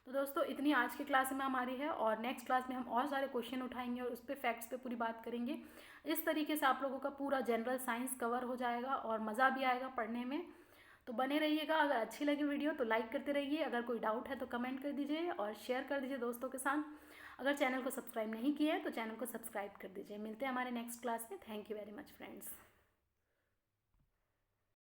तो दोस्तों, इतनी आज की क्लास में हमारी है, और नेक्स्ट क्लास में हम और सारे क्वेश्चन उठाएंगे और उस पर फैक्ट्स पे पूरी बात करेंगे। इस तरीके से आप लोगों का पूरा जनरल साइंस कवर हो जाएगा और मज़ा भी आएगा पढ़ने में। तो बने रहिएगा। अगर अच्छी लगी वीडियो तो लाइक करते रहिए, अगर कोई डाउट है तो कमेंट कर दीजिए और शेयर कर दीजिए दोस्तों के साथ। अगर चैनल को सब्सक्राइब नहीं किया है तो चैनल को सब्सक्राइब कर दीजिए। मिलते हैं हमारे नेक्स्ट क्लास में। Thank you very much friends.